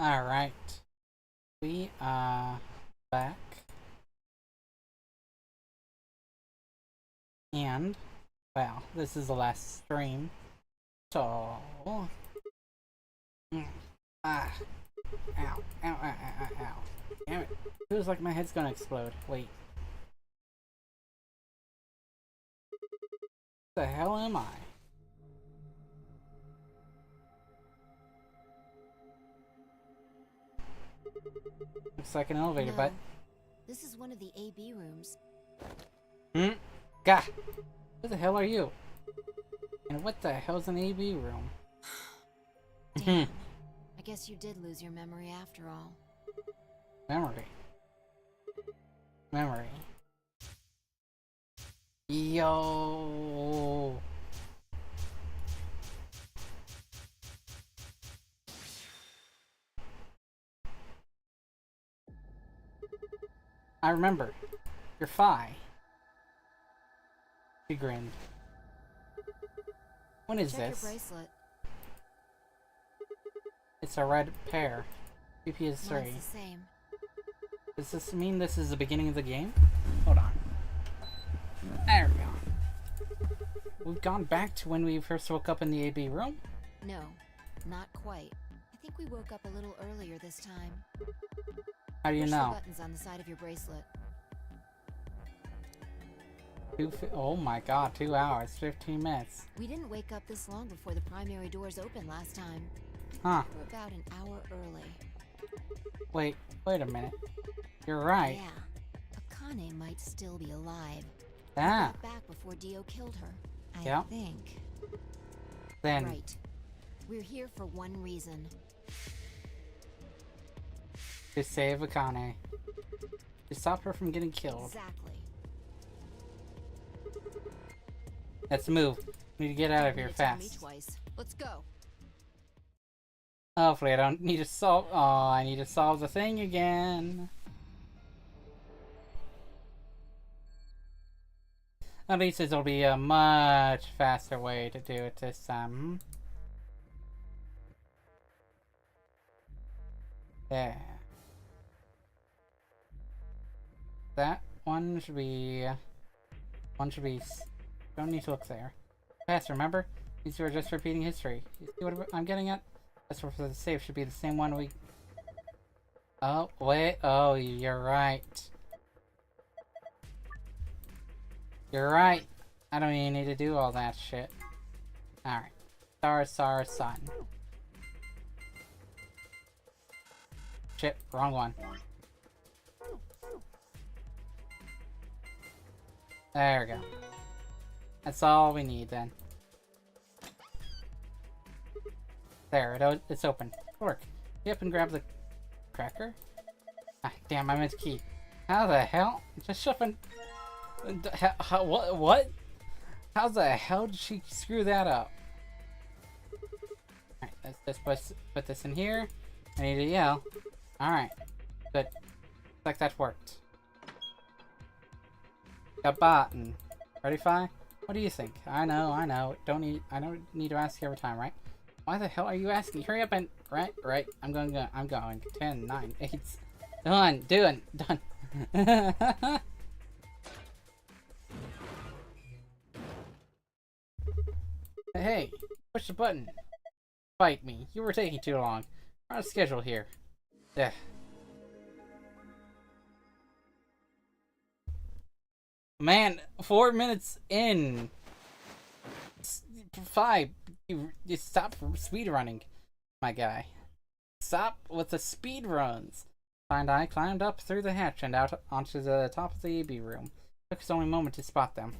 Alright, we are back, and, well, this is the last stream, so, ah, ow, ow, ow, ow, ow, ow, damn it, feels like my head's gonna explode, wait, what the hell am I? Looks like an elevator, No, but, this is one of the AB rooms. Gah, who the hell are you? And what the hell's an AB room? Damn. I guess you did lose your memory after all. Memory. Memory. Yo. I remember. You're Phi. He grinned. When is Check this? your bracelet. It's a red pair. BP is 3. Mine's the same. Does this mean this is the beginning of the game? Hold on. There we go. We've gone back to when we first woke up in the AB room? No, not quite. I think we woke up a little earlier this time. How do you Push know? the buttons on the side of your bracelet. Oh my god, 2 hours, 15 minutes. We didn't wake up this long before the primary doors opened last time. Huh. We're about an hour early. Wait a minute. You're right. Yeah, Akane might still be alive. Ah, Got back before Dio killed her. I Yeah. think. then Right. We're here for one reason. to save Akane. To stop her from getting killed. Exactly. Let's move. We need to get out of Don't here need to tell me fast. twice. Let's go. Hopefully I don't need to solve. Oh, I need to solve the thing again. At least this'll be a much faster way to do it this time. There. That one should be. Don't need to look there. Pass, remember? These two are just repeating history. You see what I'm getting at? That's for the safe should be the same one we. Oh, wait. Oh, you're right. You're right. I don't even need to do all that shit. Alright. Star, sun. Shit, wrong one. There we go. That's all we need then. There, it's open. Work. Get up and grab the cracker. Ah, damn, I meant to key. How the hell? Just shoving. What? How the hell did she screw that up? Alright, let's just put this in here. I need to yell. Alright. Good. Looks like that worked. A button. Ready, Phi? What do you think? I know. I don't need to ask you every time, right? Why the hell are you asking? Hurry up and right. I'm going. 10, 9, 8. Done. Hey, push the button. Fight me. You were taking too long. We're on a schedule here. Ugh. Man, 4 minutes in. 5. You stop speedrunning, my guy. Stop with the speed runs. I climbed up through the hatch and out onto the top of the AB room. Took us only a moment to spot them.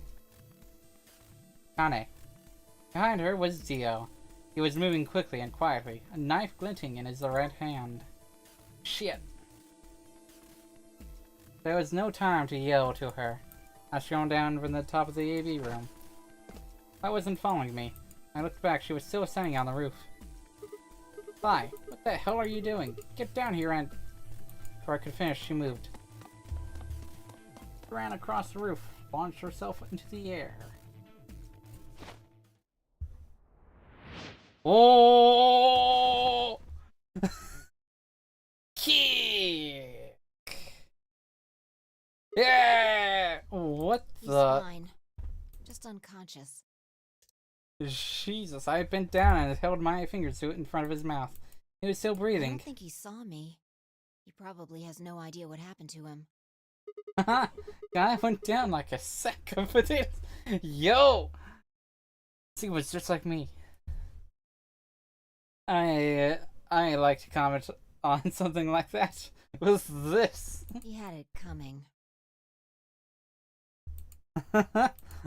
Kane. Behind her was Dio. He was moving quickly and quietly, a knife glinting in his right hand. Shit. There was no time to yell to her. I shone down from the top of the AV room. I wasn't following me. I looked back. She was still standing on the roof. Phi, what the hell are you doing? Get down here and... Before I could finish, she moved. She ran across the roof, launched herself into the air. Oh! unconscious. Jesus, I bent down and held my fingers to it in front of his mouth. He was still I breathing. don't think he saw me. He probably has no idea what happened to him. Guy went down like a sack of potatoes. Yo! He was just like me. I like to comment on something like that. Was this? He had it coming.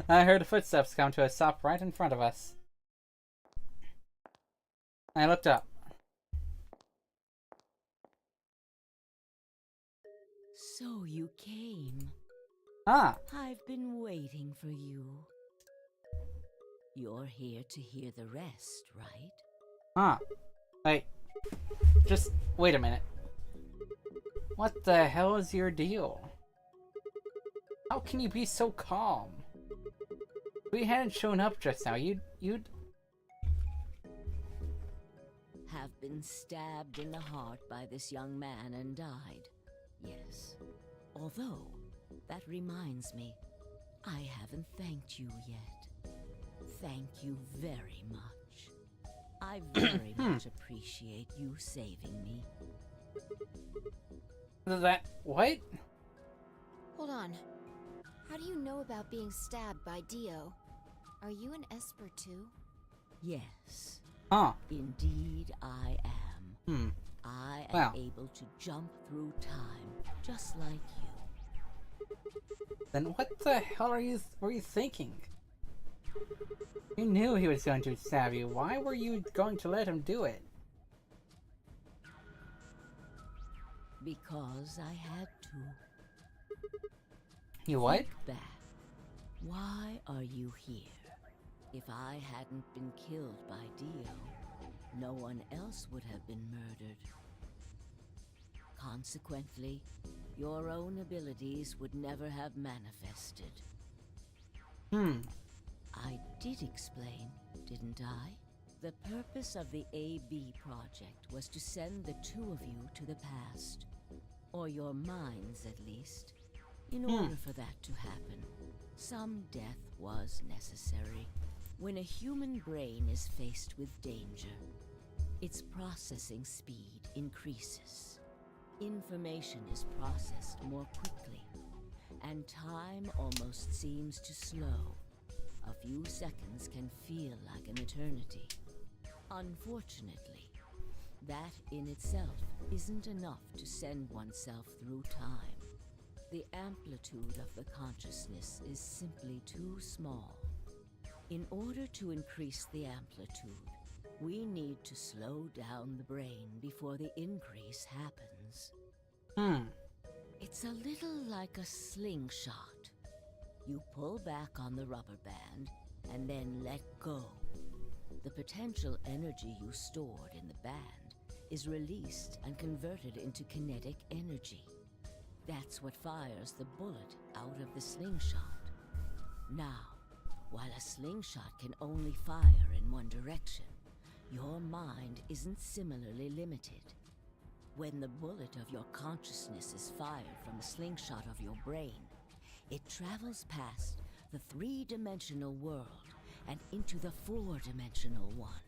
I heard footsteps come to a stop right in front of us. I looked up. So you came. Ah, I've been waiting for you. You're here to hear the rest, right? ah. Wait. Just wait a minute. What the hell is your deal? How can you be so calm? If we hadn't shown up just now, you'd... Have been stabbed in the heart by this young man and died. Yes. Although, that reminds me, I haven't thanked you yet. Thank you very much. I very much appreciate you saving me. That... what? Hold on. How do you know about being stabbed by Dio? Are you an Esper too? Yes, Huh. indeed I am. I am Well. able to jump through time, just like you. Then what the hell were you thinking? You knew he was going to stab you. Why were you going to let him do it? Because I had to. You what? Think back. Why are you here? If I hadn't been killed by Dio, no one else would have been murdered. Consequently, your own abilities would never have manifested. I did explain, didn't I? The purpose of the AB project was to send the two of you to the past. Or your minds, at least. In order for that to happen, some death was necessary. When a human brain is faced with danger, its processing speed increases. Information is processed more quickly, and time almost seems to slow. A few seconds can feel like an eternity. Unfortunately, that in itself isn't enough to send oneself through time. The amplitude of the consciousness is simply too small. In order to increase the amplitude, we need to slow down the brain before the increase happens. It's a little like a slingshot. You pull back on the rubber band and then let go. The potential energy you stored in the band is released and converted into kinetic energy. That's what fires the bullet out of the slingshot. Now, while a slingshot can only fire in one direction, your mind isn't similarly limited. When the bullet of your consciousness is fired from a slingshot of your brain, it travels past the three-dimensional world and into the four-dimensional one.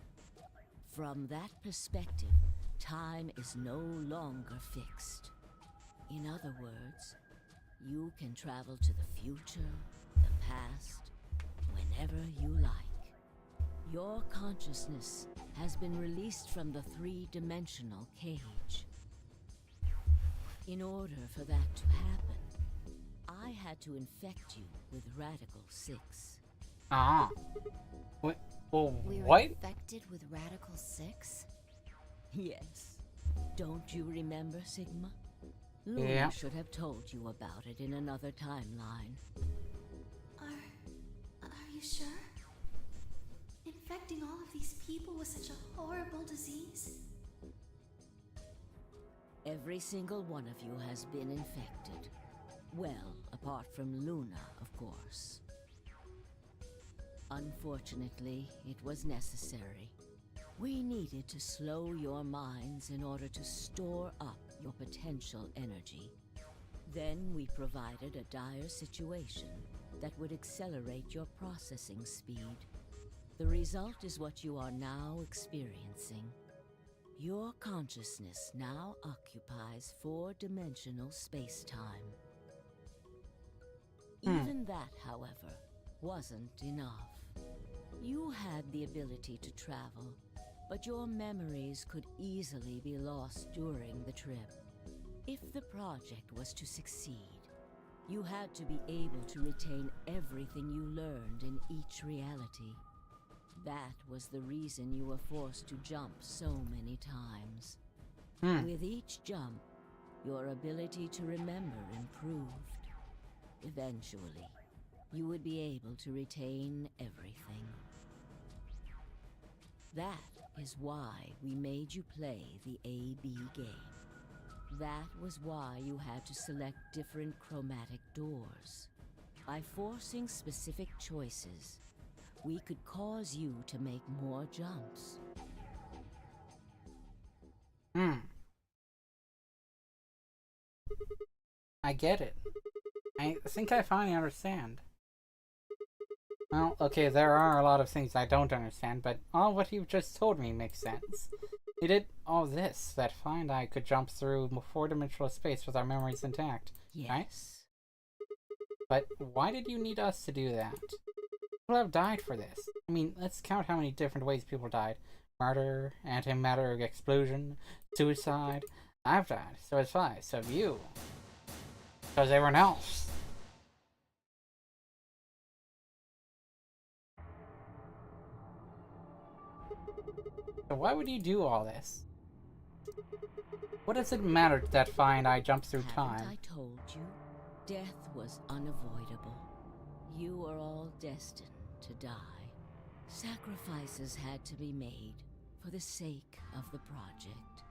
From that perspective, time is no longer fixed. In other words, you can travel to the future, the past, whenever you like. Your consciousness has been released from the three-dimensional cage. In order for that to happen, I had to infect you with Radical 6. Ah. What? Well, We were what? infected with Radical 6? Yes. Don't you remember, Sigma? Luna Yeah. should have told you about it in another timeline. Are you sure? Infecting all of these people with such a horrible disease? Every single one of you has been infected. Well, apart from Luna, of course. Unfortunately, it was necessary. We needed to slow your minds in order to store up your potential energy. Then we provided a dire situation that would accelerate your processing speed. The result is what you are now experiencing. Your consciousness now occupies four-dimensional space-time. Even that, however, wasn't enough. You had the ability to travel, but your memories could easily be lost during the trip. If the project was to succeed, you had to be able to retain everything you learned in each reality. That was the reason you were forced to jump so many times. With each jump, your ability to remember improved. Eventually, you would be able to retain everything. That is why we made you play the AB game. That was why you had to select different chromatic doors. By forcing specific choices, we could cause you to make more jumps. I get it. I think I finally understand. Well, okay, there are a lot of things I don't understand, but all what you've just told me makes sense. You did all this, that find I could jump through four-dimensional space with our memories intact, right? Yes. But why did you need us to do that? People have died for this. I mean, let's count how many different ways people died. Murder, antimatter explosion, suicide. I've died, so it's fine. So have you. So has everyone else. So why would you do all this? What does it matter that find I jumped through time? Haven't I told you? Death was unavoidable. You were all destined to die. Sacrifices had to be made for the sake of the project.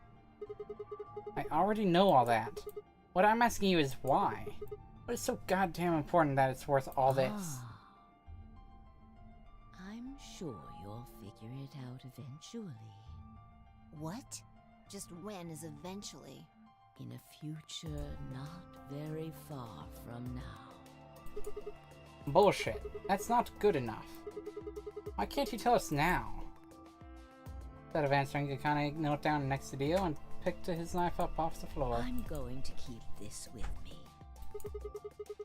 I already know all that. What I'm asking you is why? What is so goddamn important that it's worth all this? I'm sure you'll figure it out eventually. What? Just when is eventually? In a future not very far from now. Bullshit. That's not good enough. Why can't you tell us now? Instead of answering, you kind of knelt down next to Dio and picked his knife up off the floor. I'm going to keep this with me.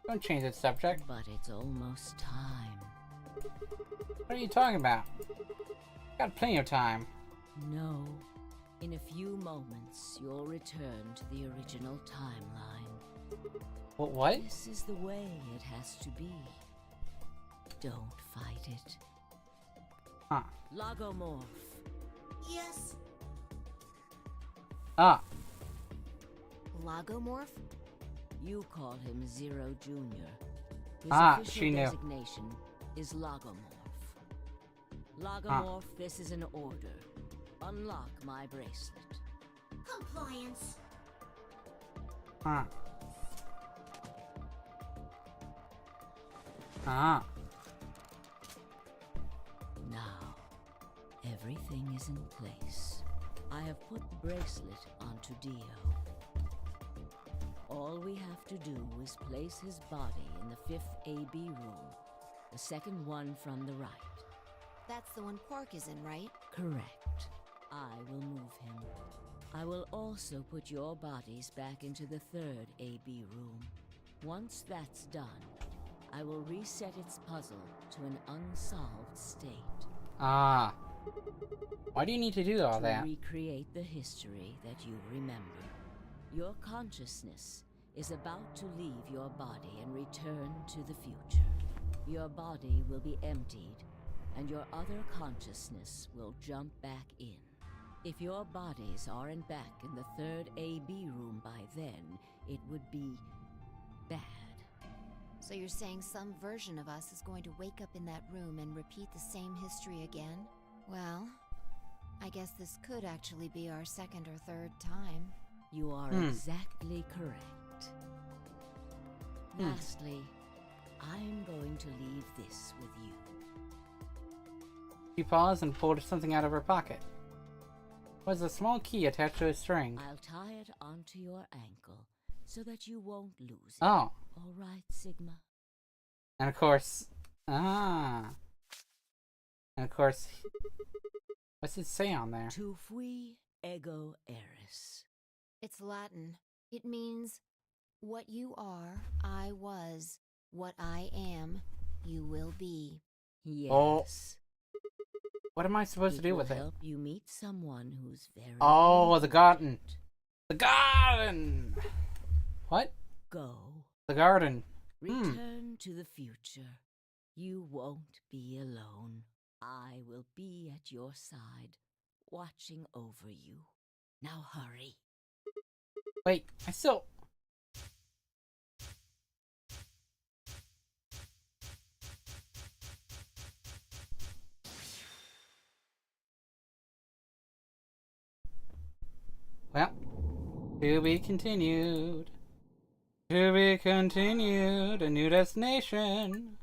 Don't change the subject. But it's almost time. What are you talking about? Got plenty of time. No. In a few moments, you'll return to the original timeline. What? This is the way it has to be. Don't fight it. Huh. Logomorph. Yes. Ah. Logomorph? You call him Zero Jr. His Ah, official she knew. designation is Logomorph. Logomorph, this is an order. Unlock my bracelet. Compliance. Huh. Ah. Now, everything is in place. I have put the bracelet onto Dio. All we have to do is place his body in the 5th AB room, the second one from the right. That's the one Quark is in, right? Correct. I will move him. I will also put your bodies back into the 3rd AB room. Once that's done, I will reset its puzzle to an unsolved state. Ah. Why do you need to do all To that? recreate the history that you remember. Your consciousness is about to leave your body and return to the future. Your body will be emptied, and your other consciousness will jump back in. If your bodies aren't back in the 3rd AB room by then, it would be bad. So you're saying some version of us is going to wake up in that room and repeat the same history again? Well, I guess this could actually be our 2nd or 3rd time. You are exactly correct. Lastly, I'm going to leave this with you. She paused and pulled something out of her pocket. It was a small key attached to a string. I'll tie it onto your ankle so that you won't lose it. Oh. All right, Sigma? And of course, and of course, what's it say on there? Tu fui ego eris. It's Latin. It means, what you are, I was. What I am, you will be. Yes. What am I supposed to do with will it? help you meet someone who's very Oh, the garden. important. The garden! What? Go. The garden. Return to the future. You won't be alone. I will be at your side, watching over you. Now hurry. Wait, I still... Well, to be continued. To be continued. A new destination.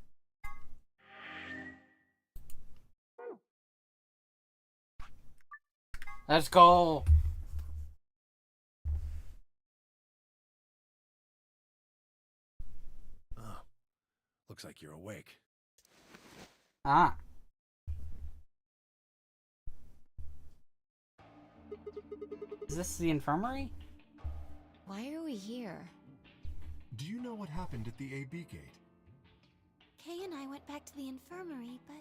Let's go. Oh, looks like you're awake. Ah. Is this the infirmary? Why are we here? Do you know what happened at the AB gate? Kay and I went back to the infirmary, but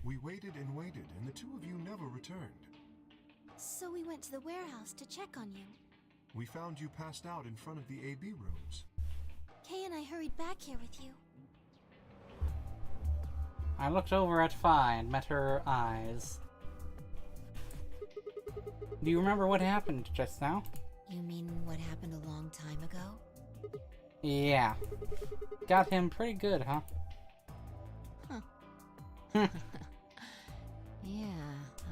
We waited and waited, and the two of you never returned. so we went to the warehouse to check on you. We found you passed out in front of the AB rooms. Kay and I hurried back here with you. I looked over at Fi and met her eyes. Do you remember what happened just now? You mean what happened a long time ago? Yeah. Got him pretty good, huh? Huh. Yeah,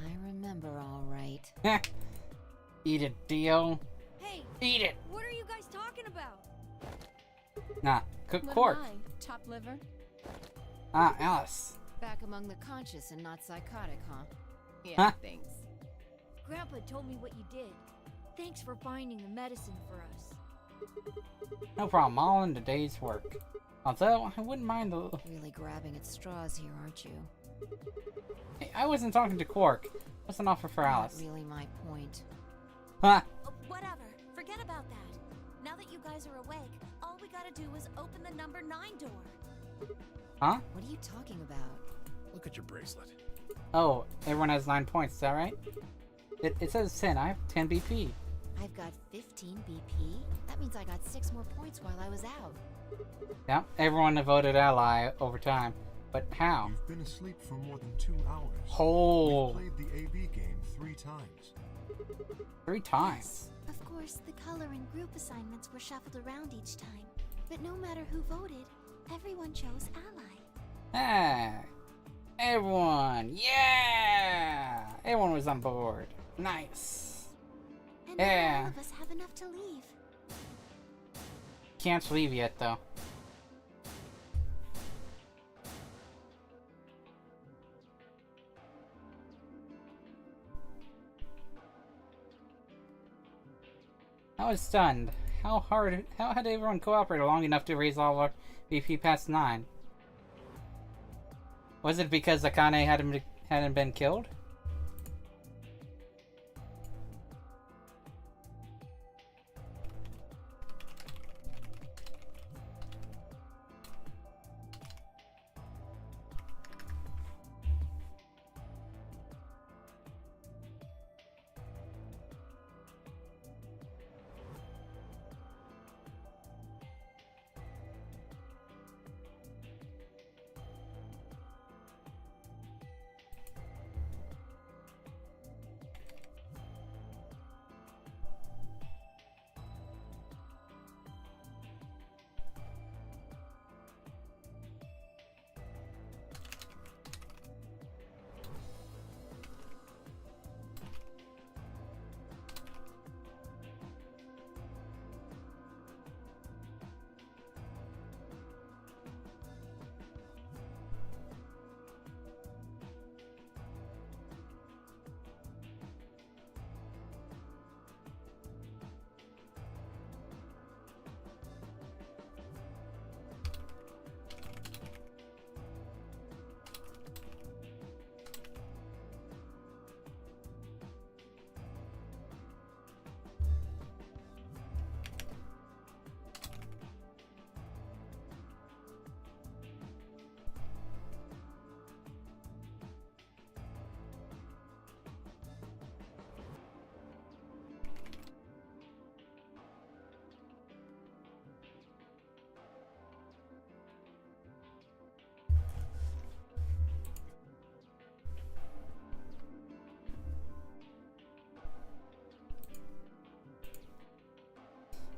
I remember all right. Eat it, Dio. Hey, Eat it! what are you guys talking about? Nah, cook What Quark. am I, top liver? Ah, Alice. Back among the conscious and not psychotic, huh? Yeah, Huh? thanks. Grandpa told me what you did. Thanks for finding the medicine for us. No problem, all in the day's work. Although, I wouldn't mind the... Really grabbing at straws here, aren't you? Hey, I wasn't talking to Quark. What's an offer for Alice? Not really my point. Ha! Whatever. Forget about that. Now that you guys are awake, all we gotta do is open the number 9 door. Huh? What are you talking about? Look at your bracelet. Oh, everyone has 9 points, is that right? It says 10. I have 10 BP. I've got 15 BP? That means I got 6 more points while I was out. Yeah, everyone voted ally over time. But how? You've been asleep for more than 2 hours. Oh, We've played the AB game 3 times. 3 times. Of course, the color and group assignments were shuffled around each time. But no matter who voted, everyone chose ally. Hey, everyone, yeah! Everyone was on board. Nice. And Yeah. not all of us have enough to leave. Can't leave yet, though. I was stunned. How had everyone cooperated long enough to raise all our BP past 9? Was it because Akane hadn't been killed?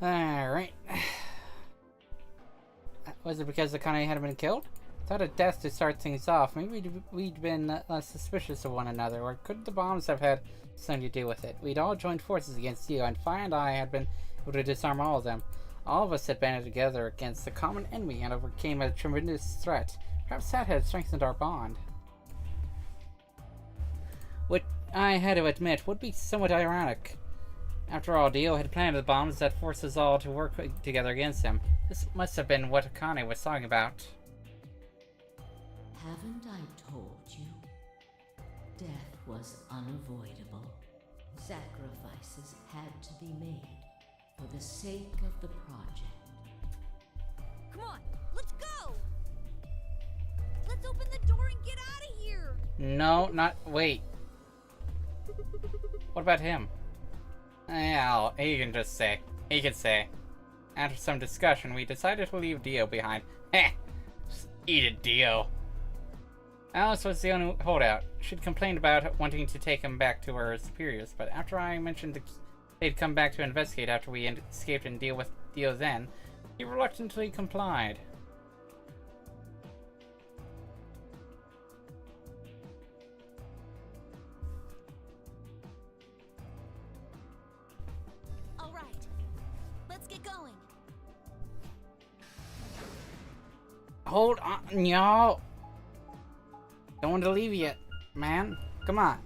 Alright. Was it because Akane had been killed? Thought of death to start things off. Maybe we'd been less suspicious of one another, or could the bombs have had something to do with it? We'd all joined forces against you, and Fire and I had been able to disarm all of them. All of us had banded together against a common enemy and overcame a tremendous threat. Perhaps that had strengthened our bond. What I had to admit would be somewhat ironic. After all, Dio had planted the bombs that forced us all to work together against him. This must have been what Akane was talking about. Haven't I told you? Death was unavoidable. Sacrifices had to be made for the sake of the project. Come on, let's go! Let's open the door and get out of here! No, not... wait. What about him? Yeah, he can just say. He can say. After some discussion, we decided to leave Dio behind. Heh! Just eat it, Dio. Alice was the only holdout. She'd complained about wanting to take him back to her superiors, but after I mentioned they'd come back to investigate after we escaped and deal with Dio then, he reluctantly complied. All right, let's get going. Hold on, y'all. Don't want to leave yet, man. Come on.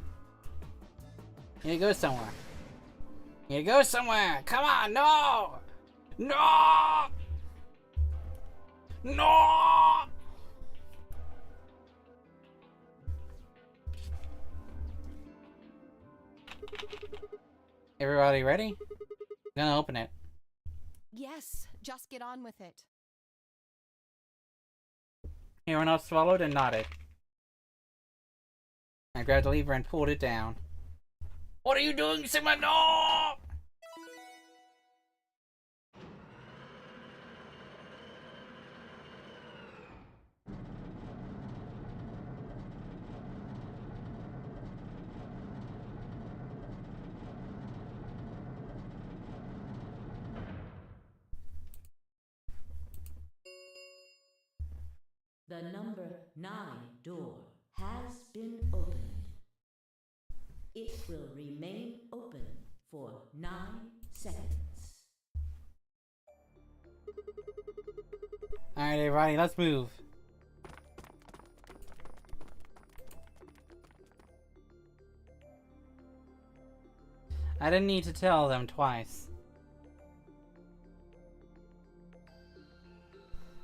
You need to go somewhere. You need to go somewhere. Come on, no! No! No! Everybody ready? I'm gonna open it. Yes, just get on with it. Everyone else swallowed and nodded. I grabbed the lever and pulled it down. What are you doing, Sigma? No! The number 9 door has been opened. It will remain open for 9 seconds. Alright, everybody, let's move. I didn't need to tell them twice.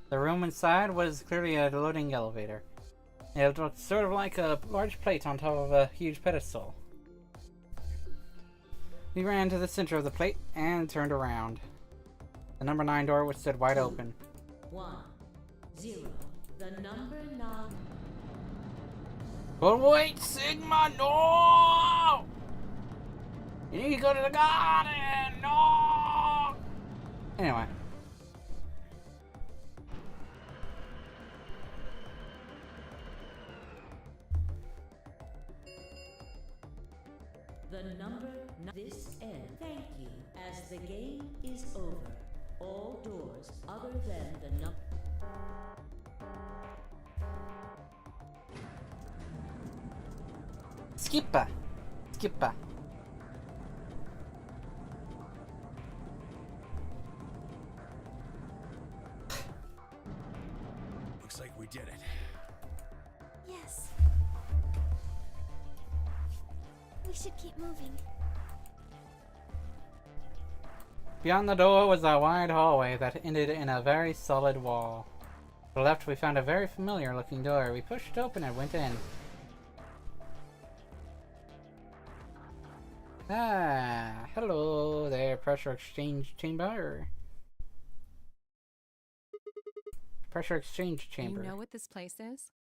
The room inside was clearly a loading elevator. It looked sort of like a large plate on top of a huge pedestal. We ran to the center of the plate and turned around. The number 9 door was stood wide open. 1 0. The number 9. But wait, Sigma, no! You need to go to the garden, no! Anyway. The number this end. Thank you. As the game is over, all doors other than the number. Skipper. Skipper. Looks like we did it. Yes. We should keep moving. Beyond the door was a wide hallway that ended in a very solid wall. To the left we found a very familiar looking door. We pushed it open and went in. Ah, hello there, pressure exchange chamber. Pressure exchange chamber. You know what this place is?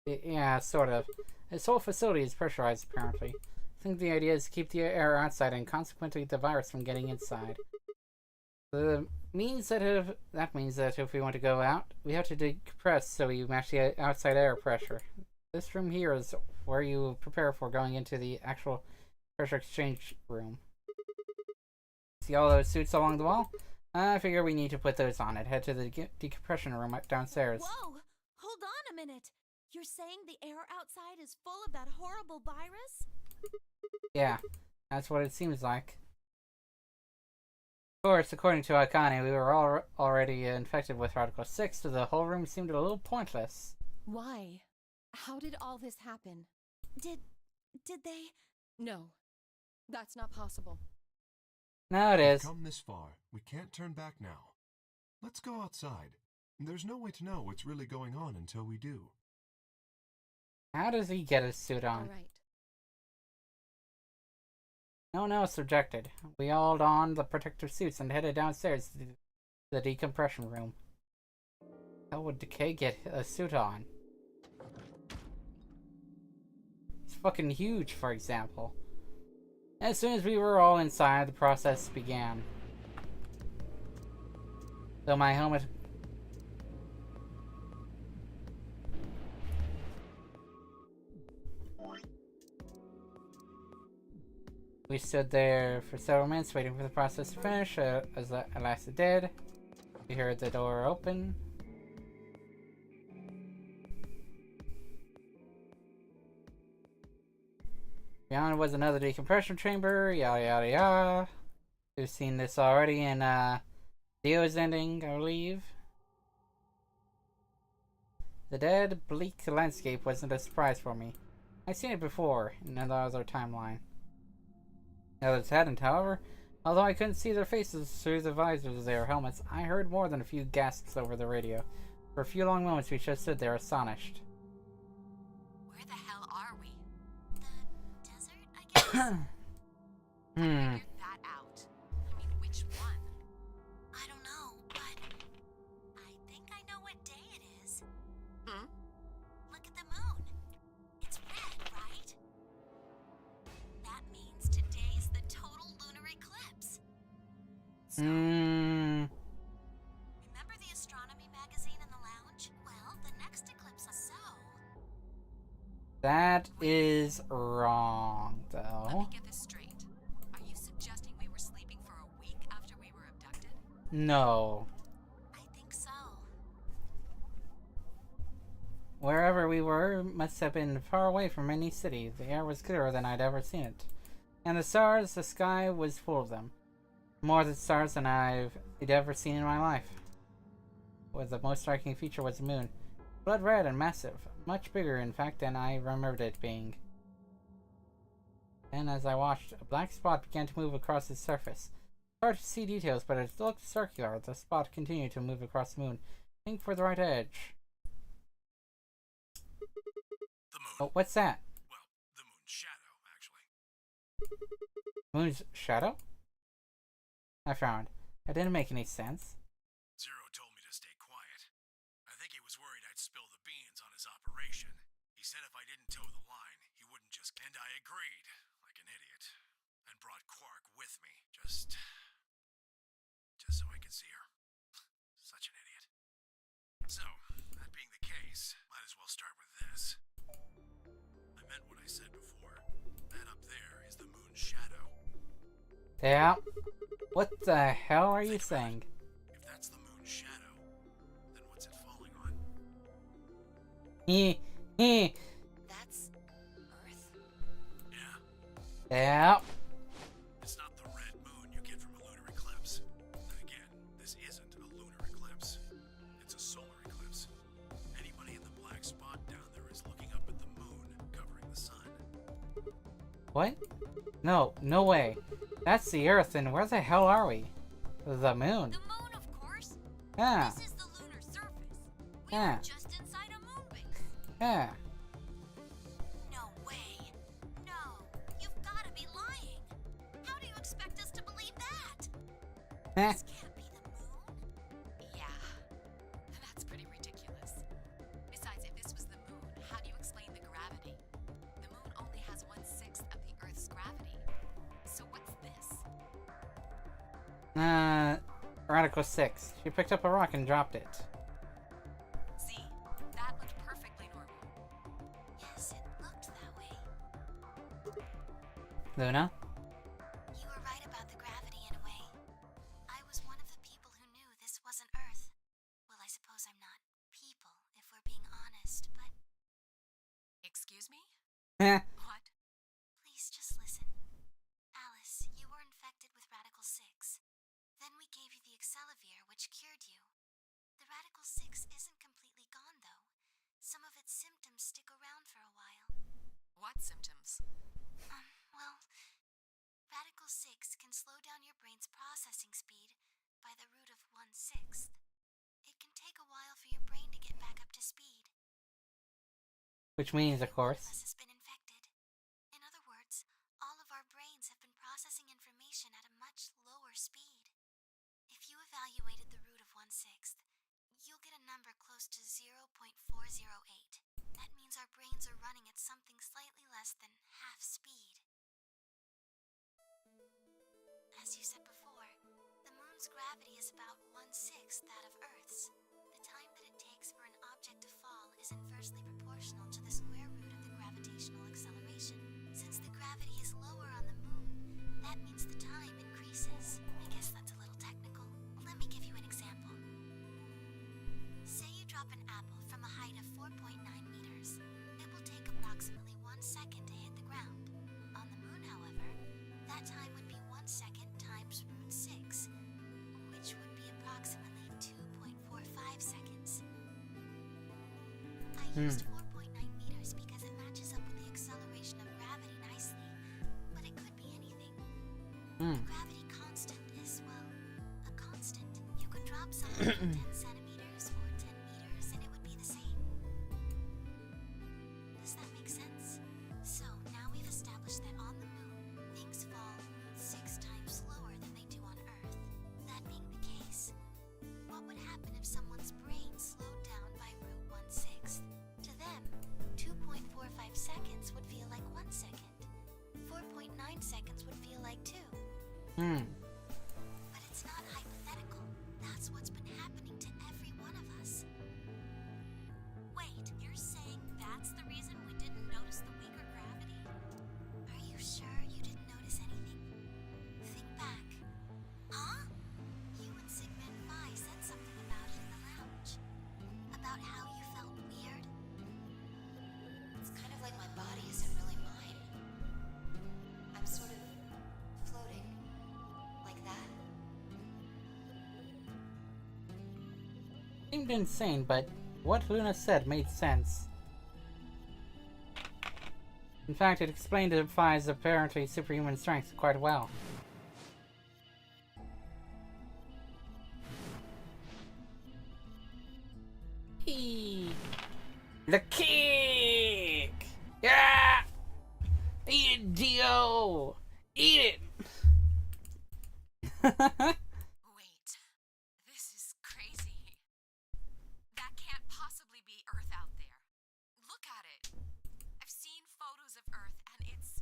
Yeah, sort of. This whole facility is pressurized, apparently. I think the idea is to keep the air outside and consequently the virus from getting inside. That means that if we want to go out, we have to decompress so we match the outside air pressure. This room here is where you prepare for going into the actual pressure exchange room. See all those suits along the wall? I figure we need to put those on and head to the decompression room downstairs. Whoa! Hold on a minute. You're saying the air outside is full of that horrible virus? Yeah, that's what it seems like. Of course, according to Akane, we were all already infected with Article 6, so the whole room seemed a little pointless. Why? How did all this happen? Did they? No, that's not possible. No, it is. We've come this far. We can't turn back now. Let's go outside. There's no way to know what's really going on until we do. How does he get his suit on? All right. No one else objected. We all donned the protective suits and headed downstairs to the decompression room. How would Decay get a suit on? It's fucking huge, for example. As soon as we were all inside, the process began. Though my helmet... We stood there for several minutes waiting for the process to finish, as at last it did. We heard the door open. Beyond was another decompression chamber, yada yada yada. We've seen this already in Dio's ending, I believe. The dead, bleak landscape wasn't a surprise for me. I'd seen it before in another timeline. The others hadn't, however. Although I couldn't see their faces through the visors of their helmets, I heard more than a few gasps over the radio. For a few long moments we just stood there astonished. Where the hell are we? The desert, I guess? Figure that out. I mean, which one? I don't know, but I think I know what day it is. Hmm? Look at the moon. It's red, right? That means today's the total lunar eclipse. So, remember the astronomy magazine in the lounge? Well, the next eclipse is so. That is wrong, Let though. me get this straight. Are you suggesting we were sleeping for a week after we were abducted? No. I think so. Wherever we were must have been far away from any city. The air was clearer than I'd ever seen it. And the stars, the sky was full of them. More than stars than I'd ever seen in my life. Well, the most striking feature was the moon. Blood red and massive. Much bigger, in fact, than I remembered it being. And as I watched, a black spot began to move across its surface. Hard to see details, but it looked circular. The spot continued to move across the moon. Think for the right edge. The moon. Oh, what's that? Well, the moon's shadow, actually. Moon's shadow? I frowned. That didn't make any sense. Zero told me to stay quiet. I think he was worried I'd spill the beans on his operation. He said if I didn't toe the line, he wouldn't just... And I agreed, like an idiot. And brought Quark with me, just so I could see her. Such an idiot. So, that being the case, might as well start with this. I meant what I said before. That up there is the moon's shadow. Yeah. What the hell are you saying? If that's the moon's shadow, then what's it falling on? That's Earth? Yeah, Yeah. it's not the red moon you get from a lunar eclipse. And again, this isn't a lunar eclipse. It's a solar eclipse. Anybody in the black spot down there is looking up at the moon covering the sun. What? No, no way. That's the Earth, and where the hell are we? The moon. The moon, of course. Yeah. This is the lunar surface. We Yeah. were just inside a moon base. Yeah. No way. No, you've got to be lying. How do you expect us to believe that? Eh. This can't be the moon. Yeah. That's pretty ridiculous. Besides, if this was the moon, how do you explain the gravity? The moon only has 1/6 of the Earth's gravity. So what's this? Article 6. She picked up a rock and dropped it. Z, that looked perfectly normal. Yes, it looked that way. Luna? You were right about the gravity in a way. radicals? Well, Radical 6 can slow down your brain's processing speed by the root of 1/6. It can take a while for your brain to get back up to speed. Which means, of Every one course. us has been infected. In other words, all of our brains have been processing information at a much lower speed. If you evaluated the root of 1/6, you'll get a number close to 0.408. That means our brains are running at something slightly less than half speed. As you said before, the moon's gravity is about 1/6 that of Earth's. The time that it takes for an object to fall is inversely proportional to the square root of the gravitational acceleration. Since the gravity is lower on the moon, that means the time increases. I guess that's a little technical. Let me give you an example. Say you drop an apple from a height of 4.9 meters. It will take approximately 1 second to hit the ground. On the moon, however, that time would be 1 second times root 6, which would be approximately 2.45 seconds. I used 4.9 meters because it matches up with the acceleration of gravity nicely, but it could be anything. The gravity constant is, well, a constant. You could drop something from 10 centimeters or 10 meters and it would be the same. Does that make sense? So now we've established that on the moon, things fall root 6 times slower than they do on Earth. That being the case, what would happen if someone's brain slowed down by root 1/6? To them, 2.45 seconds would feel like 1 second. 4.9 seconds would feel like 2. But it's not hypothetical. That's what's been happening to every one of us. Wait, you're saying that's the reason we didn't notice the weaker gravity? Are you sure you didn't notice anything? Think back. Huh? You and Sigmund Phi said something about it in the lounge. About how you felt weird. It's kind of like my body isn't really mine. I'm sort of floating. Like that. Seemed insane, but what Luna said made sense. In fact, it explained Phi's apparently superhuman strength quite well. Eek. The kick! Yeah! Eat it, Dio! Eat it! Wait, this is crazy. That can't possibly be Earth out there. Look at it. I've seen photos of Earth and it's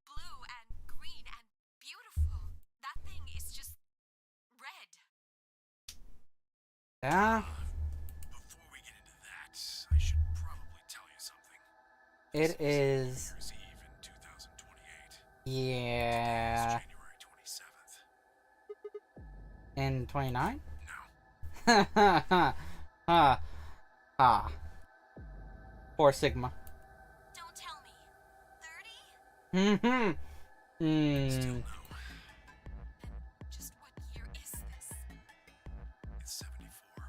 blue and green and beautiful. That thing is just red. Yeah? Before we get into that, I should probably tell you something. It is. New Year's Eve in 2028. Yeah. It's January 27th. In 29? No. Ha ha ha. Ha. Ha. Poor Sigma. Don't tell me. 30? Hmm. Still Hmm. no. Just what year is this? It's 74.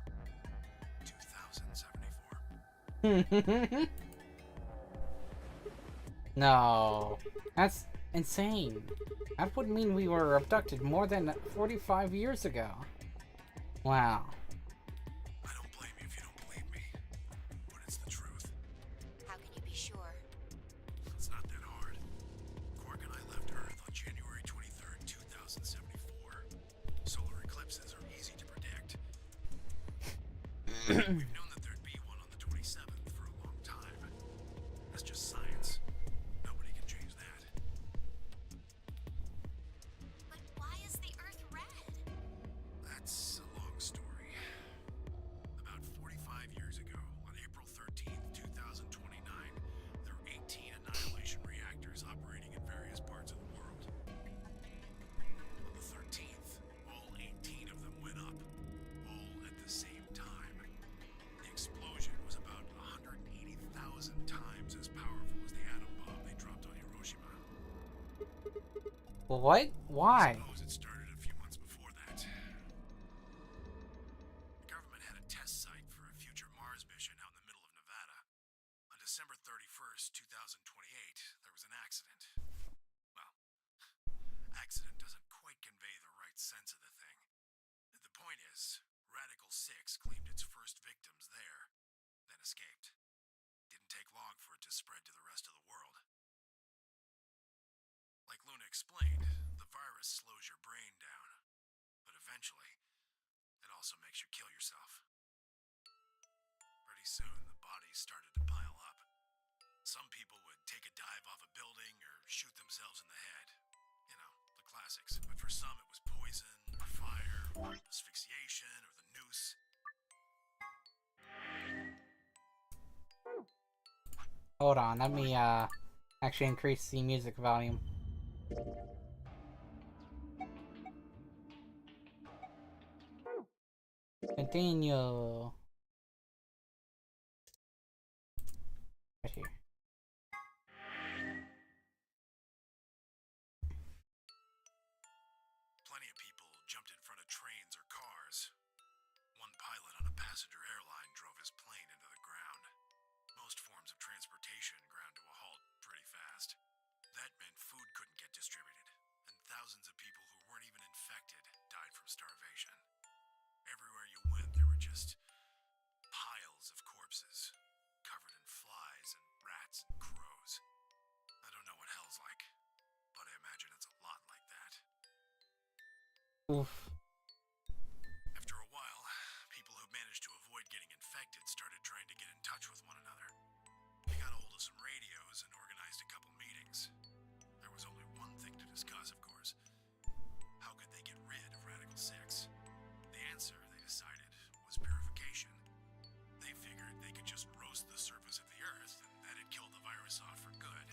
2074. No. That's insane. That would mean we were abducted more than 45 years ago. Wow. I don't blame you if you don't believe me, but it's the truth. How can you be sure? It's not that hard. Quark and I left Earth on January 23rd, 2074. Solar eclipses are easy to predict. We've known that there'd be one on the 27th for a long time. That's just science. Nobody can change that. But why is the Earth red? That's a long story. About 45 years ago, on April 13th, 2029, there were 18 annihilation reactors operating in various parts of the world. On the 13th, all 18 of them went up, all at the same time. The explosion was about 180,000 times as powerful as the atom bomb they dropped on Hiroshima. What? Why? Suppose it started a few months before that. The government had a test site for a future Mars mission out in the middle of Nevada. On December 31st, 2029, there was an accident. Well, accident doesn't quite convey the right sense of the thing. The point is, Radical 6 claimed its first victims there, then escaped. Didn't take long for it to spread to the rest of the world. Like Luna explained, the virus slows your brain down, but eventually, it also makes you kill yourself. Pretty soon, the bodies started to pile up. Some people would take a dive off a building or shoot themselves in the head. You know, the classics. But for some, it was poison, or fire, or asphyxiation, or the noose. Hold on, let me actually increase the music volume. Continue. Right here. Plenty of people jumped in front of trains or cars. One pilot on a passenger airline drove his plane into the ground. Most forms of transportation ground to a halt pretty fast. That meant food couldn't get distributed, and thousands of people who weren't even infected died from starvation. Everywhere you went, there were just piles of corpses, covered in flies and rats and crows. I don't know what hell's like, but I imagine it's a lot like that. Oof. After a while, people who managed to avoid getting infected started trying to get in touch with one another. They got a hold of some radios and organized a couple meetings. There was only one thing to discuss, of course. How could they get rid of Radical 6? The answer, they decided, was purification. They figured they could just roast the surface of the Earth and that'd kill the virus off for good.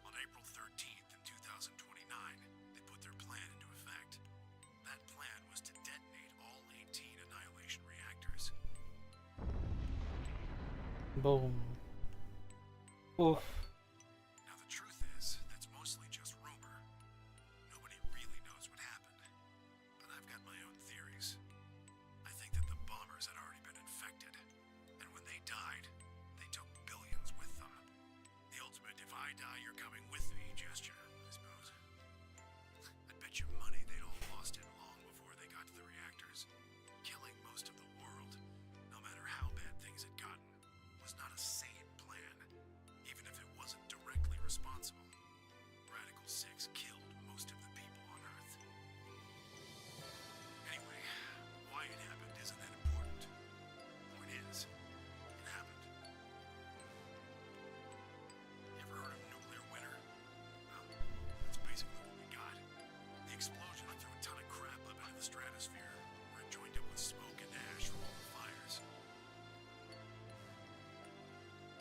On April 13th in 2029, they put their plan into effect. That plan was to detonate all 18 Annihilation reactors. Boom. Oof. Now the truth is, that's mostly just rumor. Nobody really knows what happened. But I've got my own theories. I think that the bombers had already been infected. And when they died, they took billions with them. The ultimate if I die, you're coming with me gesture, I suppose. I'd bet you money they'd all lost it long before they got to the reactors. Killing most of the world, no matter how bad things had gotten, was not a sane plan, even if it wasn't directly responsible. Radical 6 killed most of the people on Earth. Anyway, why it happened isn't that important. Point is, it happened. You ever heard of nuclear winter? Well, that's basically what we got. The explosion threw a ton of crap up into the stratosphere, where it joined up with smoke and ash from all the fires.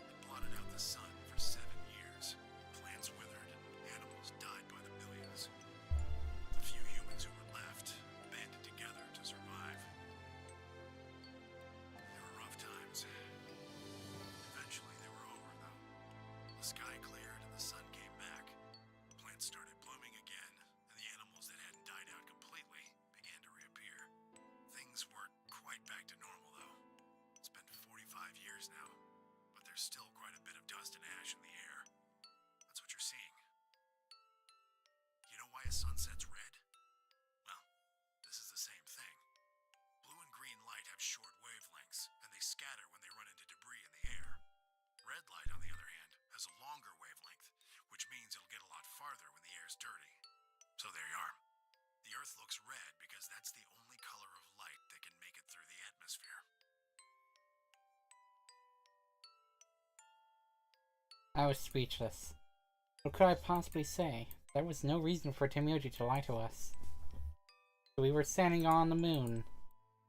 It blotted out the sun for 7 years. Plants withered and animals died by the millions. The few humans who were left banded together to survive. They were rough times. Eventually they were over, though. The sky cleared and the sun came back. Plants started blooming again, and the animals that hadn't died out completely began to reappear. Things weren't quite back to normal, though. It's been 45 years now, but there's still quite a bit of dust and ash in the air. That's what you're seeing. You know why a sunset's red? Well, this is the same thing. Blue and green light have short wavelengths, and they scatter when they run into debris in the air. Red light, on the other hand, has a longer wavelength, which means it'll get a lot farther when the air's dirty. So there you are. The Earth looks red because that's the only color of light that can make it through the atmosphere. I was speechless. What could I possibly say? There was no reason for Tomoji to lie to us. We were standing on the moon,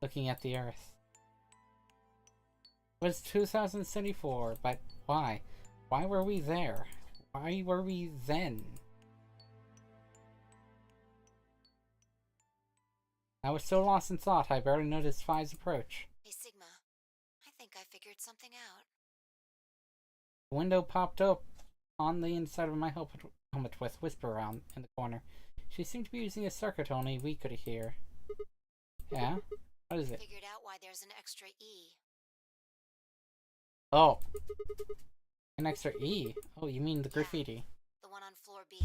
looking at the Earth. It was 2074, but why? Why were we there? Why were we then? I was so lost in thought I barely noticed Phi's approach. Hey, Sigma. I think I figured something out. The window popped up on the inside of my helmet with Whisper around in the corner. She seemed to be using a circuit only we could hear. Yeah? What is it? Figured out why there's an extra E. Oh. An extra E? Oh, you mean the graffiti. The one on floor B.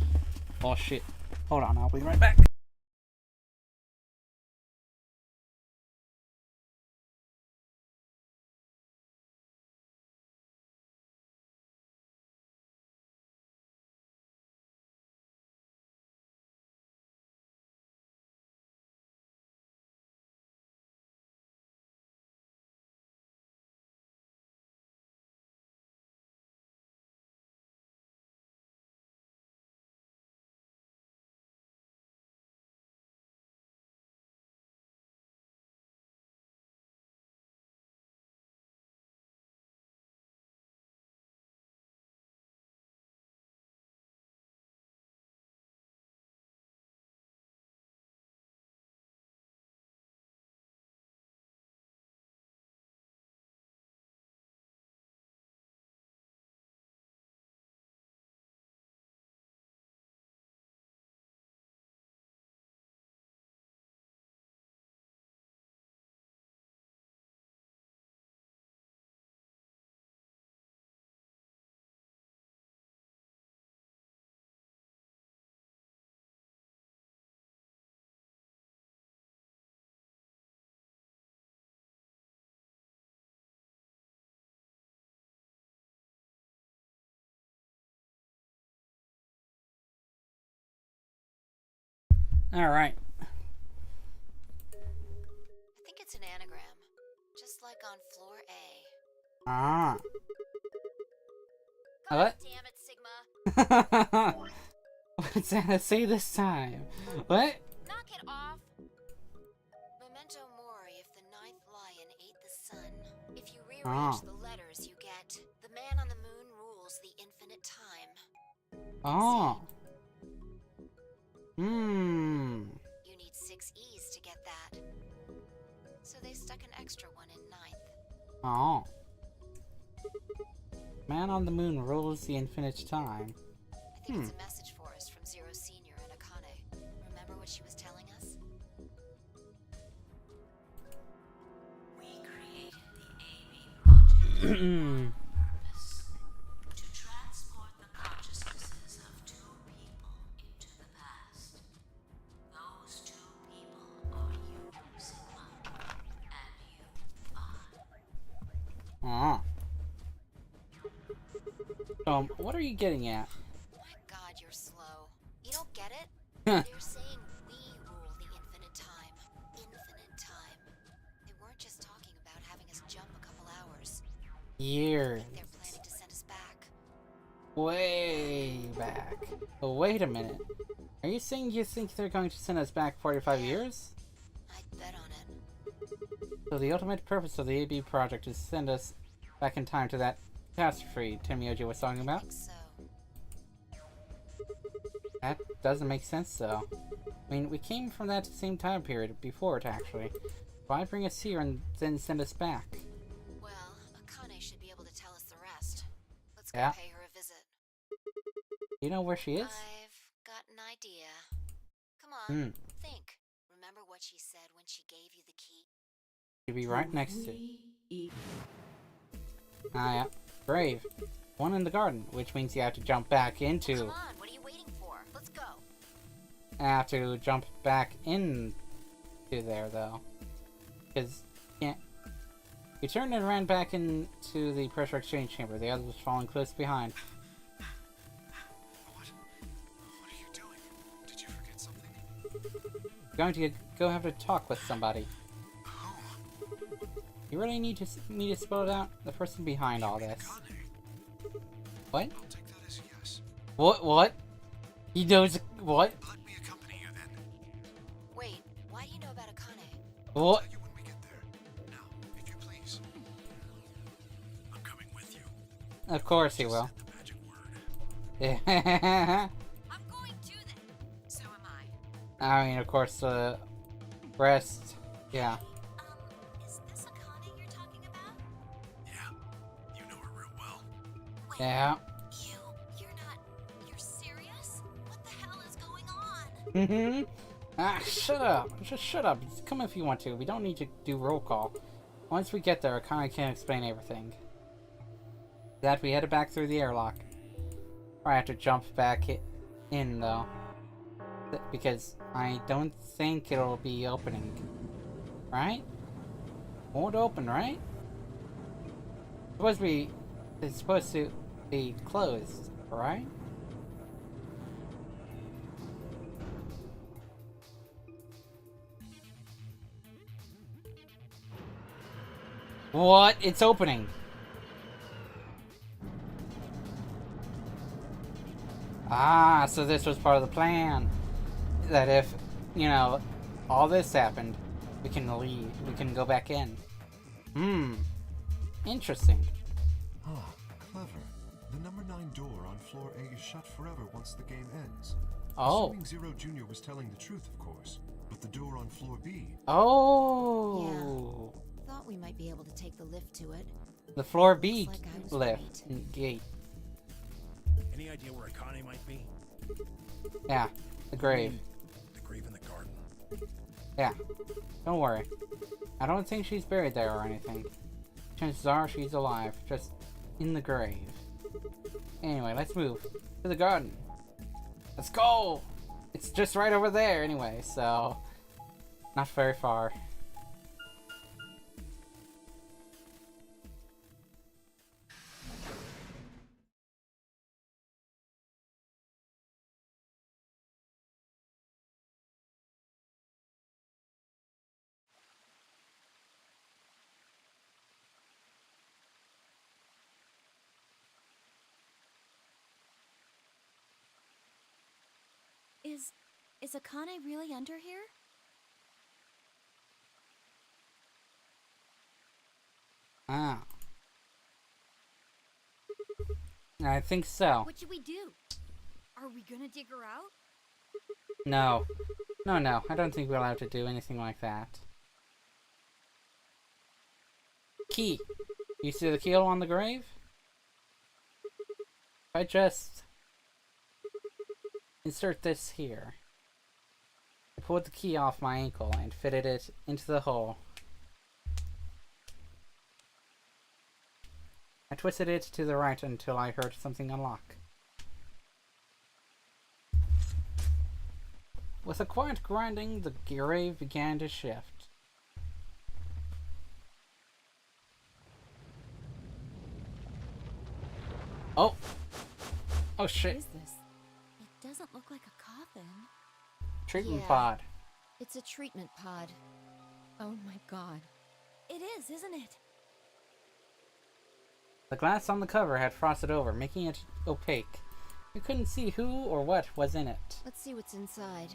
Oh shit. Hold on, I'll be right back. Alright. I think it's an anagram. Just like on floor A. Ah. God What? damn it, Sigma. What's Anna say this time? What? Knock it off. Memento mori if the ninth lion ate the sun. If you rearrange the letters, you get the man on the moon rules the infinite time. Oh. Hmm. You need 6 E's to get that. So they stuck an extra one in ninth. Oh. Man on the moon rules the infinite time. I think it's a message for us from Zero Senior and Akane. Remember what she was telling us? We created the AB project for one purpose: to transport the consciousnesses of 2 people into the past. Those 2 people are you, Sigma, and you, I. Ah. What are you getting at? My god, you're slow. You don't get it? Huh. They're saying we rule the infinite time. Infinite time. They weren't just talking about having us jump a couple hours. Years. I think they're planning to send us back. Way back. Oh, wait a minute. Are you saying you think they're going to send us back 45 years? I'd bet on it. So the ultimate purpose of the AB project is to send us back in time to that catastrophe Tomioji was talking I about? think so. That doesn't make sense, though. I mean, we came from that same time period before it, actually. Why bring us here and then send us back? Well, Akane should be able to tell us the rest. Let's go Yeah. pay her a visit. You know where she is? I've got an idea. Come on, Hmm. think. Remember what she said when she gave you the key? She'd be right next to it. 3 Ah, yeah. Brave. One in the garden, which means you have to jump back into... Come on, what are you waiting for? Let's go. I have to jump back into there, though. Because, can't... You turned and ran back into the pressure exchange chamber. The others was following close behind. What are you doing? Did you forget something? You're going to go have a talk with somebody. Who? You really need me to spell it out? The person behind all this. Akane. What? I'll take that as a yes. What? He knows... What? Let me accompany you then. Wait, why do you know about Akane? What? Tell you when we get there. Now, if you please. I'm coming with you. Of course he Just will. said the magic word. I I'm going to then. So am I. mean, of course, the rest... Yeah. Is this Akane you're talking about? Yeah, you know her real well. Wait, Yeah. you're serious? What the hell is going on? Mm-hmm. Ah, shut up. Just shut up. Just come if you want to. We don't need to do roll call. Once we get there, Akane can explain everything. That we headed back through the airlock. Or I have to jump back in though. Because I don't think it'll be opening. Right? Won't open, right? It's supposed to be closed, right? What? It's opening. Ah, so this was part of the plan. That if, you know, all this happened, we can leave. We can go back in. Interesting. Ah, clever. The number 9 door on floor A is shut forever once the game ends. Oh. Assuming Zero Jr. was telling the truth, of course. But the door on floor B... Oh. Thought we might be able to take the lift to it. The floor B Looks like I was lift. right. Gate. Any idea where Akane might be? Yeah. The grave. The grave in the garden. Yeah. Don't worry. I don't think she's buried there or anything. Chances are she's alive. Just in the grave. Anyway, let's move to the garden. Let's go! It's just right over there anyway, so... Not very far. Is Akane really under here? Ah. I think so. What should we do? Are we gonna dig her out? No. No. I don't think we're allowed to do anything like that. Key. You see the keel on the grave? I just insert this here. I pulled the key off my ankle and fitted it into the hole. I twisted it to the right until I heard something unlock. With a quiet grinding, the grave began to shift. Oh! Oh shit. What is this? It doesn't look like a coffin. Treatment Yeah. pod. It's a treatment pod. Oh my god. It is, isn't it? The glass on the cover had frosted over, making it opaque. You couldn't see who or what was in it. Let's see what's inside.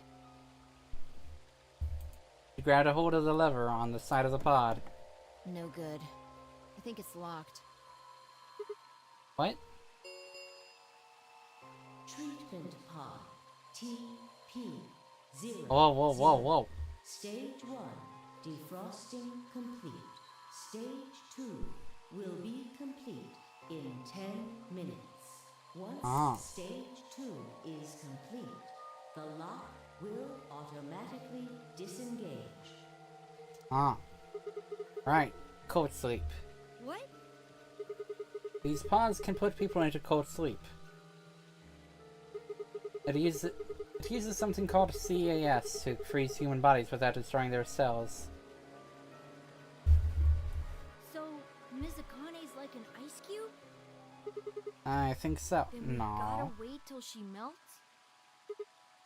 You grabbed a hold of the lever on the side of the pod. No good. I think it's locked. What? Treatment pod. TP0. Whoa. Stage 1. Defrosting complete. Stage 2 will be complete in 10 minutes. Once stage 2 is complete, the lock will automatically disengage. Right. Cold sleep. What? These pods can put people into cold sleep. It uses something called CAS to freeze human bodies without destroying their cells. So, Ms. Akane's like an ice cube? I think so. Then we No. gotta wait till she melts?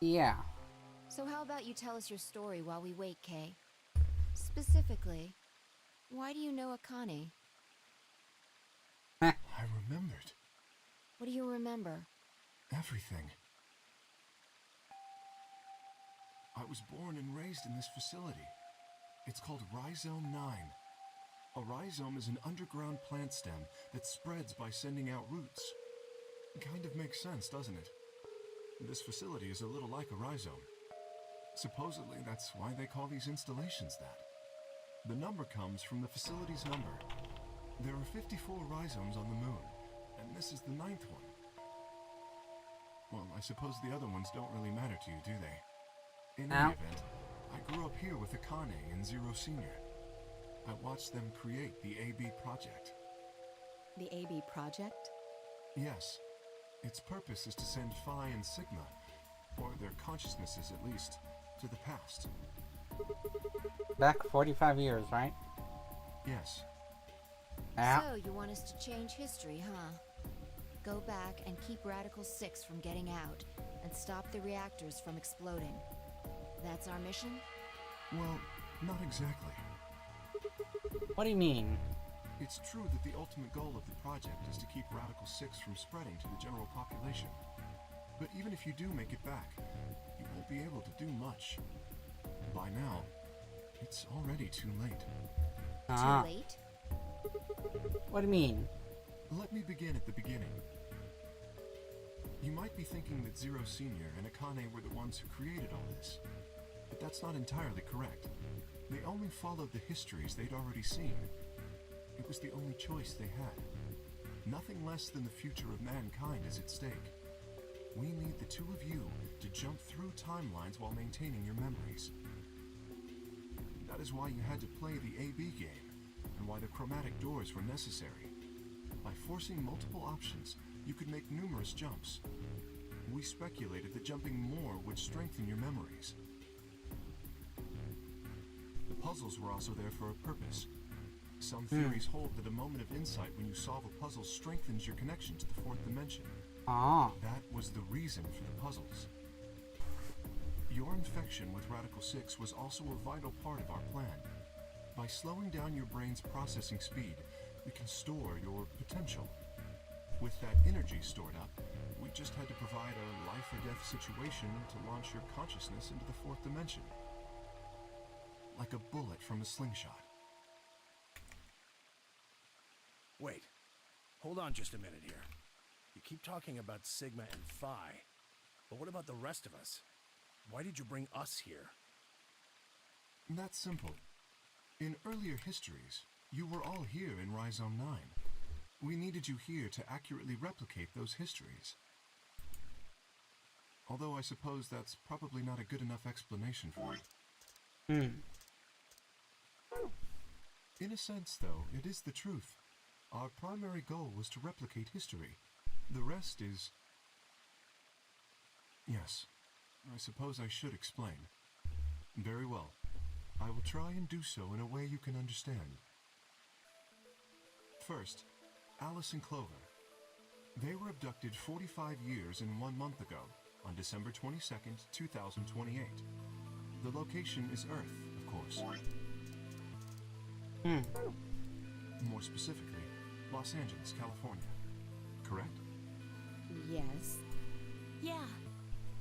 Yeah. So how about you tell us your story while we wait, Kay? Specifically, why do you know Akane? I remembered. What do you remember? Everything. I was born and raised in this facility. It's called Rhizome 9. A rhizome is an underground plant stem that spreads by sending out roots. Kind of makes sense, doesn't it? This facility is a little like a rhizome. Supposedly, that's why they call these installations that. The number comes from the facility's number. There are 54 rhizomes on the moon, and this is the 9th one. Well, I suppose the other ones don't really matter to you, do they? In any event, I grew up here with Akane and Zero Senior. I watched them create the AB project. The AB project? Yes. Its purpose is to send Phi and Sigma, or their consciousnesses at least, to the past. Back 45 years, right? Yes. Yeah. So, you want us to change history, huh? Go back and keep Radical 6 from getting out, and stop the reactors from exploding. That's our mission? Well, not exactly. What do you mean? It's true that the ultimate goal of the project is to keep Radical 6 from spreading to the general population. But even if you do make it back, you won't be able to do much. By now, it's already too late. Ah. Too late? What do you mean? Let me begin at the beginning. You might be thinking that Zero Senior and Akane were the ones who created all this. But that's not entirely correct. They only followed the histories they'd already seen. It was the only choice they had. Nothing less than the future of mankind is at stake. We need the two of you to jump through timelines while maintaining your memories. That is why you had to play the AB game, and why the chromatic doors were necessary. By forcing multiple options, you could make numerous jumps. We speculated that jumping more would strengthen your memories. The puzzles were also there for a purpose. Some theories hold that a moment of insight when you solve a puzzle strengthens your connection to the fourth dimension. Ah. That was the reason for the puzzles. Your infection with Radical 6 was also a vital part of our plan. By slowing down your brain's processing speed, we can store your potential. With that energy stored up, we just had to provide a life or death situation to launch your consciousness into the fourth dimension. Like a bullet from a slingshot. Wait. Hold on just a minute here. You keep talking about Sigma and Phi, but what about the rest of us? Why did you bring us here? That's simple. In earlier histories, you were all here in Rhizome 9. We needed you here to accurately replicate those histories. Although I suppose that's probably not a good enough explanation for you. In a sense, though, it is the truth. Our primary goal was to replicate history. The rest is... Yes, I suppose I should explain. Very well. I will try and do so in a way you can understand. First, Alice and Clover. They were abducted 45 years and 1 month ago, on December 22nd, 2028. The location is Earth, of course. More specifically, Los Angeles, California. Correct? Yes. Yeah.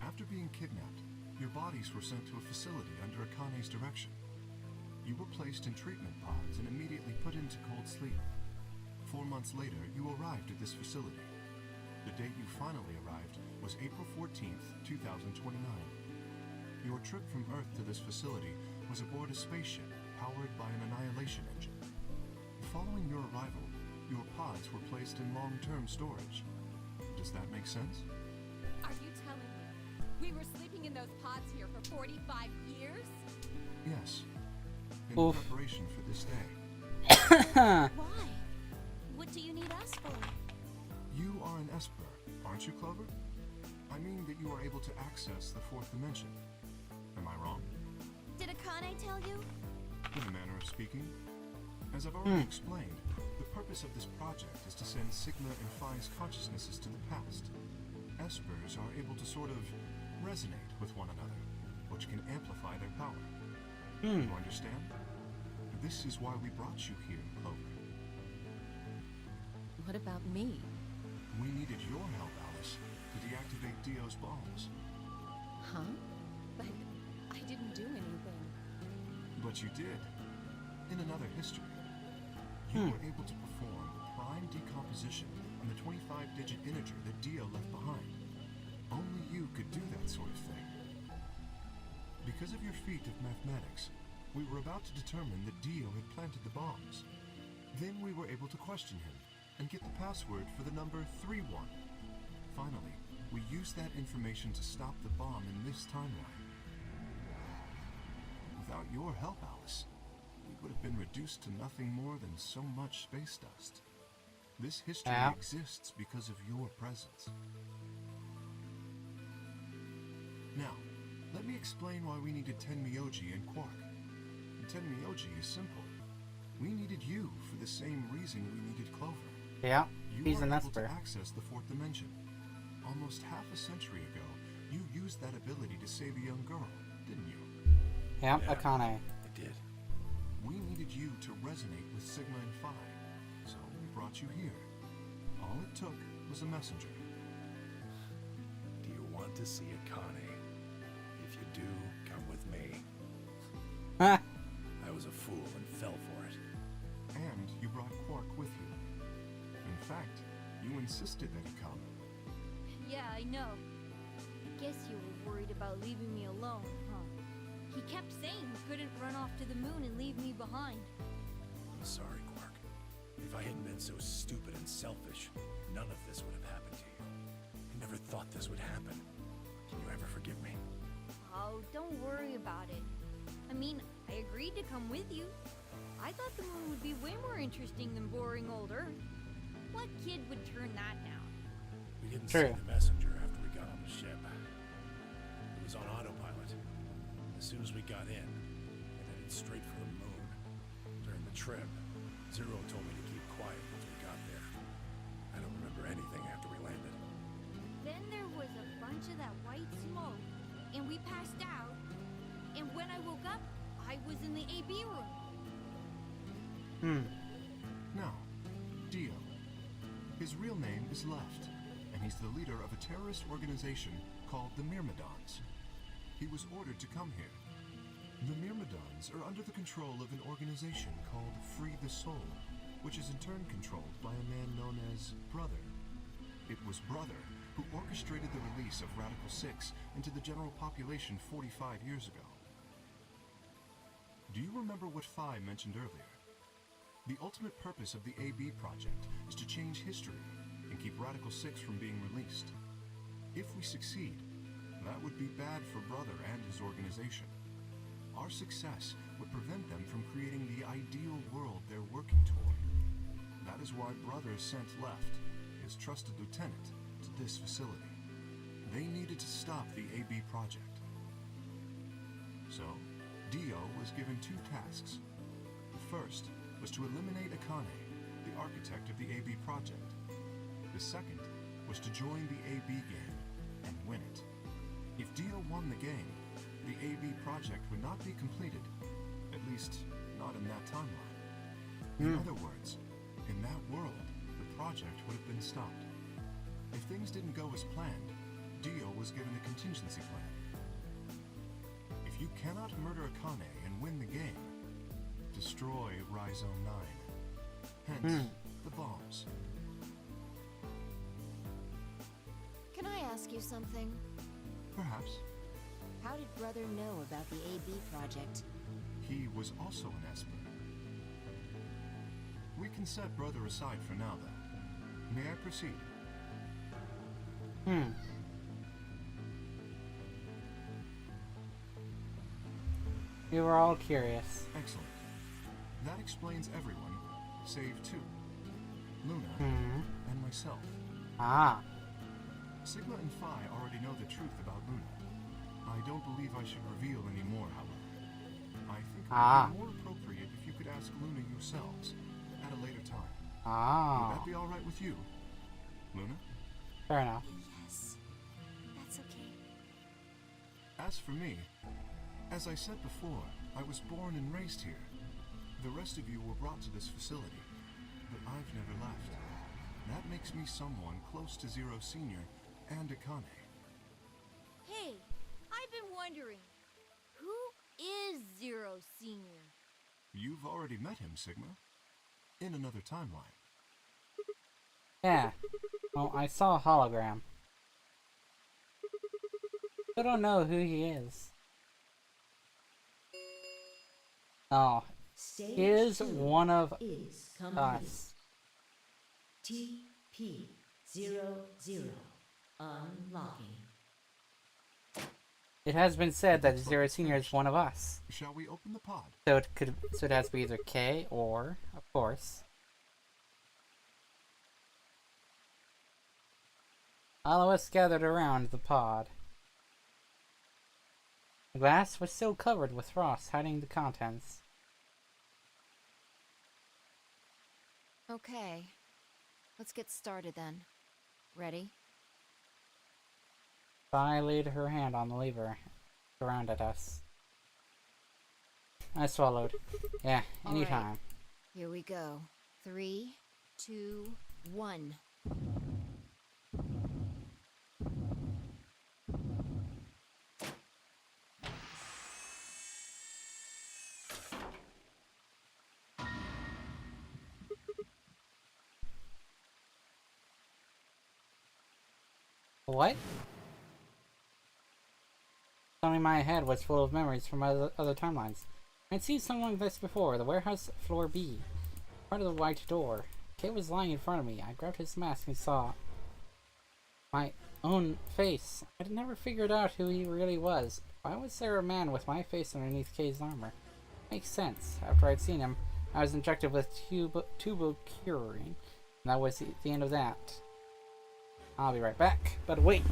After being kidnapped, your bodies were sent to a facility under Akane's direction. You were placed in treatment pods and immediately put into cold sleep. 4 months later, you arrived at this facility. The date you finally arrived was April 14th, 2029. Your trip from Earth to this facility was aboard a spaceship powered by an annihilation engine. Following your arrival, your pods were placed in long-term storage. Does that make sense? Are you telling me we were sleeping in those pods here for 45 years? Yes. In Oof. preparation for this day. Why? What do you need us for? You are an Esper, aren't you, Clover? I mean that you are able to access the fourth dimension. Am I wrong? Did Akane tell you? In a manner of speaking. As I've already explained, the purpose of this project is to send Sigma and Phi's consciousnesses to the past. Espers are able to sort of resonate with one another, which can amplify their power. You understand? This is why we brought you here, Clover. What about me? We needed your help, Alice, to deactivate Dio's bombs. Huh? But I didn't do anything. But you did. In another history, you were able to perform prime decomposition on the 25-digit integer that Dio left behind. Only you could do that sort of thing. Because of your feat of mathematics, we were about to determine that Dio had planted the bombs. Then we were able to question him and get the password for the number 31. Finally, we used that information to stop the bomb in this timeline. Without your help, Alice, we would have been reduced to nothing more than so much space dust. This history Yeah. exists because of your presence. Now, let me explain why we needed Tenmyoji and Quark. Tenmyoji is simple. We needed you for the same reason we needed Clover. Yeah, You he's were an able to Esper. access the fourth dimension. Almost half a century ago, you used that ability to save a young girl, didn't you? Yeah, Yeah. Akane. I did. We needed you to resonate with Sigma and Phi, so we brought you here. All it took was a messenger. Do you want to see Akane? If you do, come with me. Ha! I was a fool and fell for it. And you brought Quark with you. In fact, you insisted that he come. Yeah, I know. Guess you were worried about leaving me alone, huh? He kept saying he couldn't run off to the moon and leave me behind. I'm sorry, Quark. If I hadn't been so stupid and selfish, none of this would have happened to you. I never thought this would happen. Can you ever forgive me? Oh, don't worry about it. I mean, I agreed to come with you. I thought the moon would be way more interesting than boring old Earth. What kid would turn that down? We didn't True. see the messenger after we got on the ship. It was on autopilot. As soon as we got in, it headed straight for the moon. During the trip, Zero told me to keep quiet once we got there. I don't remember anything after we landed. Then there was a bunch of that white smoke, and we passed out. And when I woke up, I was in the AB room. Now, Dio. His real name is Left, and he's the leader of a terrorist organization called the Myrmidons. He was ordered to come here. The Myrmidons are under the control of an organization called Free the Soul, which is in turn controlled by a man known as Brother. It was Brother who orchestrated the release of Radical 6 into the general population 45 years ago. Do you remember what Phi mentioned earlier? The ultimate purpose of the AB project is to change history and keep Radical 6 from being released. If we succeed, that would be bad for Brother and his organization. Our success would prevent them from creating the ideal world they're working toward. That is why Brother sent Left, his trusted lieutenant, to this facility. They needed to stop the AB project. So, Dio was given two tasks. The first was to eliminate Akane, the architect of the AB project. The second was to join the AB game and win it. If Dio won the game, the AB project would not be completed, at least not in that timeline. In other words, in that world, the project would have been stopped. If things didn't go as planned, Dio was given a contingency plan. If you cannot murder Akane and win the game, destroy Rhizome 9. Hence, the bombs. Can I ask you something? Perhaps. How did Brother know about the AB project? He was also an Esper. We can set Brother aside for now, though. May I proceed? We were all curious. Excellent. That explains everyone, save two. Luna and myself. Ah, Sigma and Phi already know the truth about Luna. I don't believe I should reveal any more, however. I think it would be more appropriate if you could ask Luna yourselves at a later time. Would that be all right with you, Luna? fair enough. Yes. That's okay. As for me, as I said before, I was born and raised here. The rest of you were brought to this facility, but I've never left. That makes me someone close to Zero Senior and Akane. Hey, I've been wondering, who is Zero Senior? You've already met him, Sigma. In another timeline. Yeah. Well, I saw a hologram. I don't know who he is. Oh, Stage he is 2 one of is complete. us. TP00 unlocking. It has been said that Zero Senior is one of us. Shall we open the pod? So it has to be either K or, of course, All of us gathered around the pod. The glass was still covered with frost, hiding the contents. Okay. Let's get started then. Ready? Vi laid her hand on the lever, surrounded us. I swallowed. Yeah, All anytime. right. Here we go. 3, 2, 1. What? Suddenly my head was full of memories from other timelines. I'd seen something like this before, the warehouse floor B. Part of the white door. Kay was lying in front of me. I grabbed his mask and saw my own face. I'd never figured out who he really was. Why was there a man with my face underneath Kay's armor? Makes sense. After I'd seen him, I was injected with tuberculine, and that was the end of that. I'll be right back, but wait!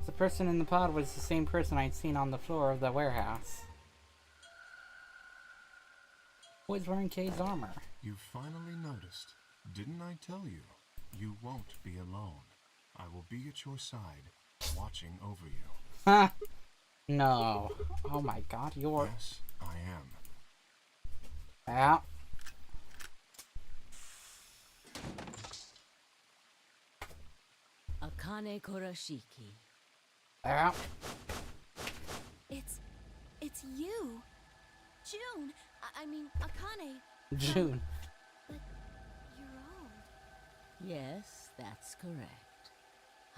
The person in the pod was the same person I'd seen on the floor of the warehouse. Who was wearing Kay's armor? You finally noticed. Didn't I tell you? You won't be alone. I will be at your side, watching over you. Ha! No. Oh my god, you're... Yes, I am. Yeah. Akane Kurashiki. Yeah. It's you. June. I mean, Akane. June. But you're old. Yes, that's correct.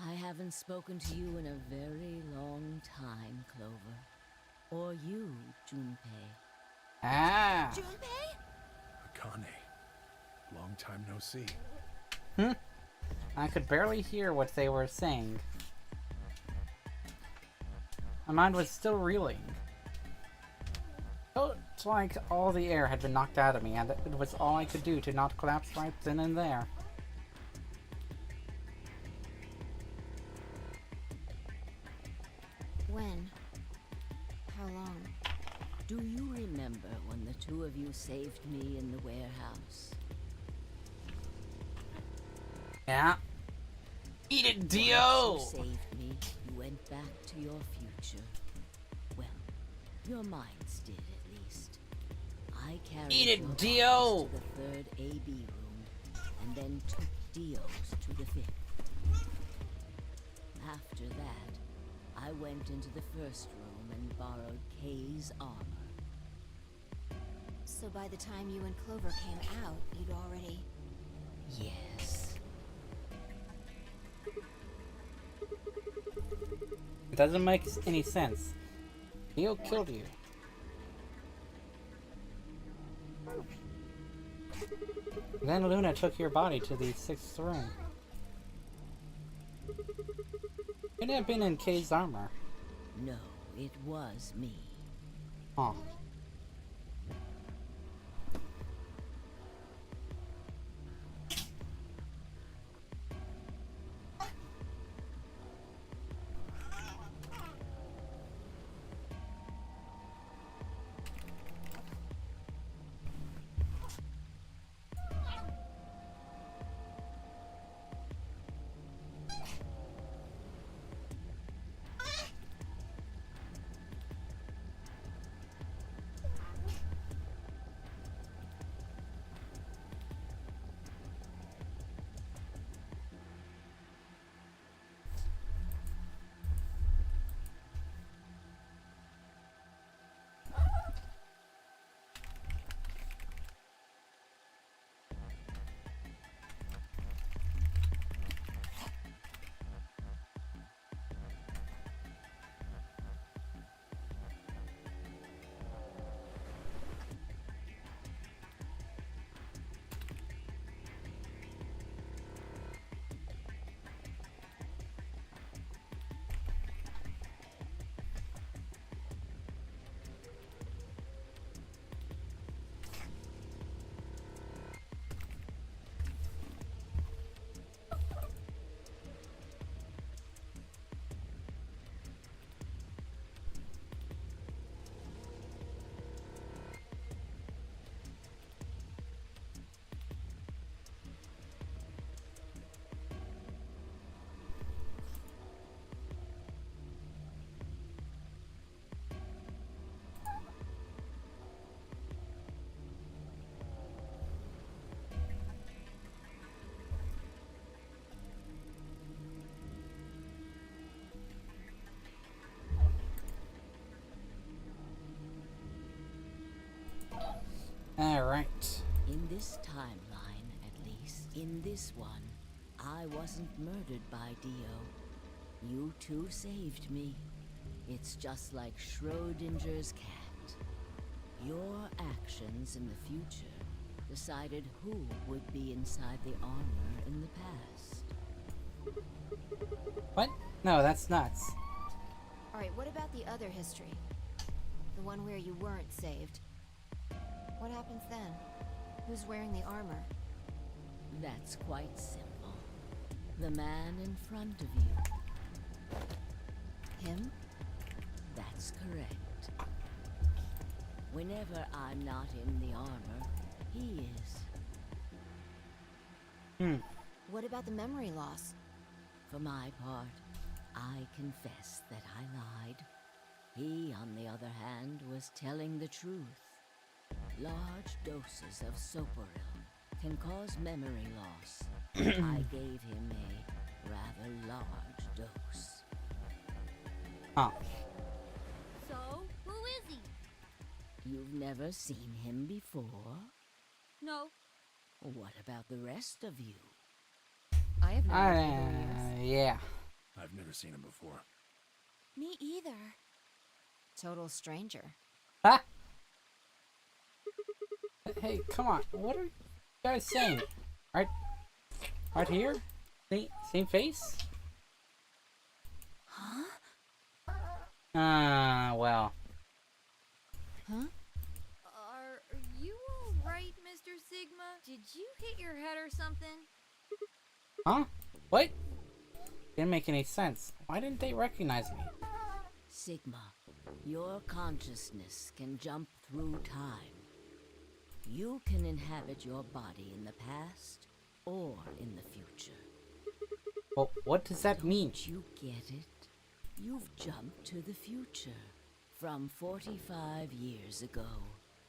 I haven't spoken to you in a very long time, Clover. Or you, Junpei. Ah. Junpei? Akane, long time no see. I could barely hear what they were saying. My mind was still reeling. It's like all the air had been knocked out of me, and it was all I could do to not collapse right then and there. When? How long? Do you remember when the two of you saved me in the warehouse? Yeah. Eat it, Once Dio! you saved me, you went back to your future. Well, your minds did, at least. I carried Eat it, your Dio! bodies to the third AB room, and then took Dio's to the fifth. After that, I went into the first room and borrowed Kay's armor. So by the time you and Clover came out, you'd already... Yes. It doesn't make any sense. Dio killed you. Then Luna took your body to the sixth room. Could have been in Kay's armor. No, it was me. Huh. Right. In this timeline, at least, in this one, I wasn't murdered by Dio. You two saved me. It's just like Schrodinger's cat. Your actions in the future decided who would be inside the armor in the past. What? No, that's nuts. Alright, what about the other history? The one where you weren't saved. What happens then? Who's wearing the armor? That's quite simple. The man in front of you. Him? That's correct. Whenever I'm not in the armor, he is. What about the memory loss? For my part, I confess that I lied. He, on the other hand, was telling the truth. Large doses of Soporil can cause memory loss. I gave him a rather large dose. Huh. So, who is he? You've never seen him before? No. What about the rest of you? I have no idea who he is. Yeah. I've never seen him before. Me either. Total stranger. Ha! Hey, come on. What are you guys saying? Right here? Same face? Huh? Well. Huh? Are you alright, Mr. Sigma? Did you hit your head or something? Huh? What? Didn't make any sense. Why didn't they recognize me? Sigma, your consciousness can jump through time. You can inhabit your body in the past or in the future. Well, what does that mean? Don't you get it? You've jumped to the future from 45 years ago.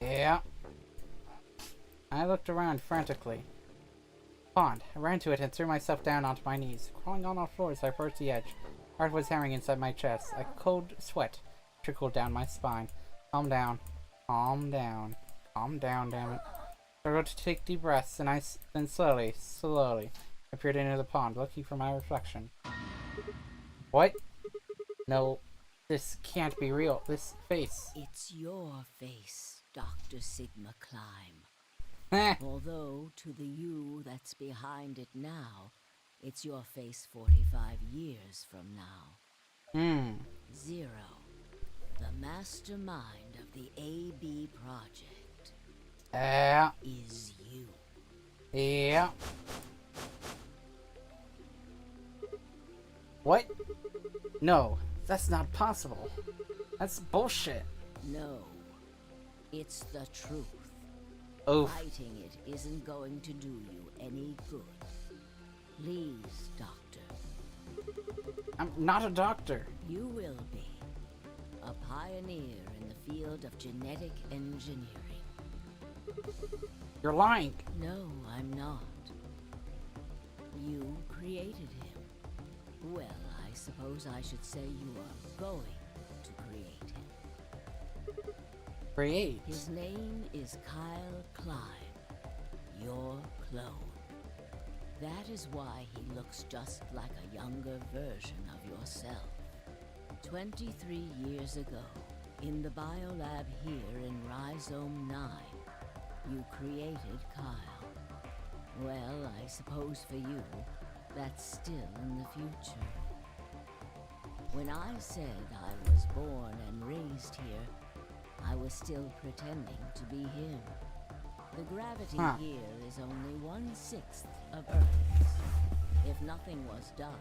Yeah. I looked around frantically. Pond. I ran to it and threw myself down onto my knees. Crawling on all fours, I approached the edge. Heart was hammering inside my chest. A cold sweat trickled down my spine. Calm down. Calm down. Calm down, damn it. I struggled to take deep breaths, and then slowly, I peered into the pond, looking for my reflection. What? No, this can't be real. This face. It's your face, Dr. Sigma Climb. Heh. Although, to the you that's behind it now, it's your face 45 years from now. Zero, the mastermind of the AB project, Yeah. is you. Yeah. What? No, that's not possible. That's bullshit. No, it's the truth. Oof. Fighting it isn't going to do you any good. Please, Doctor. I'm not a doctor. You will be. A pioneer in the field of genetic engineering. You're lying. No, I'm not. You created him. Well, I suppose I should say you are going to create him. Create. His name is Kyle Klein, your clone. That is why he looks just like a younger version of yourself. 23 years ago, in the biolab here in Rhizome 9, you created Kyle. Well, I suppose for you, that's still in the future. When I said I was born and raised here, I was still pretending to be him. The gravity here is only 1/6 of Earth's. If nothing was done,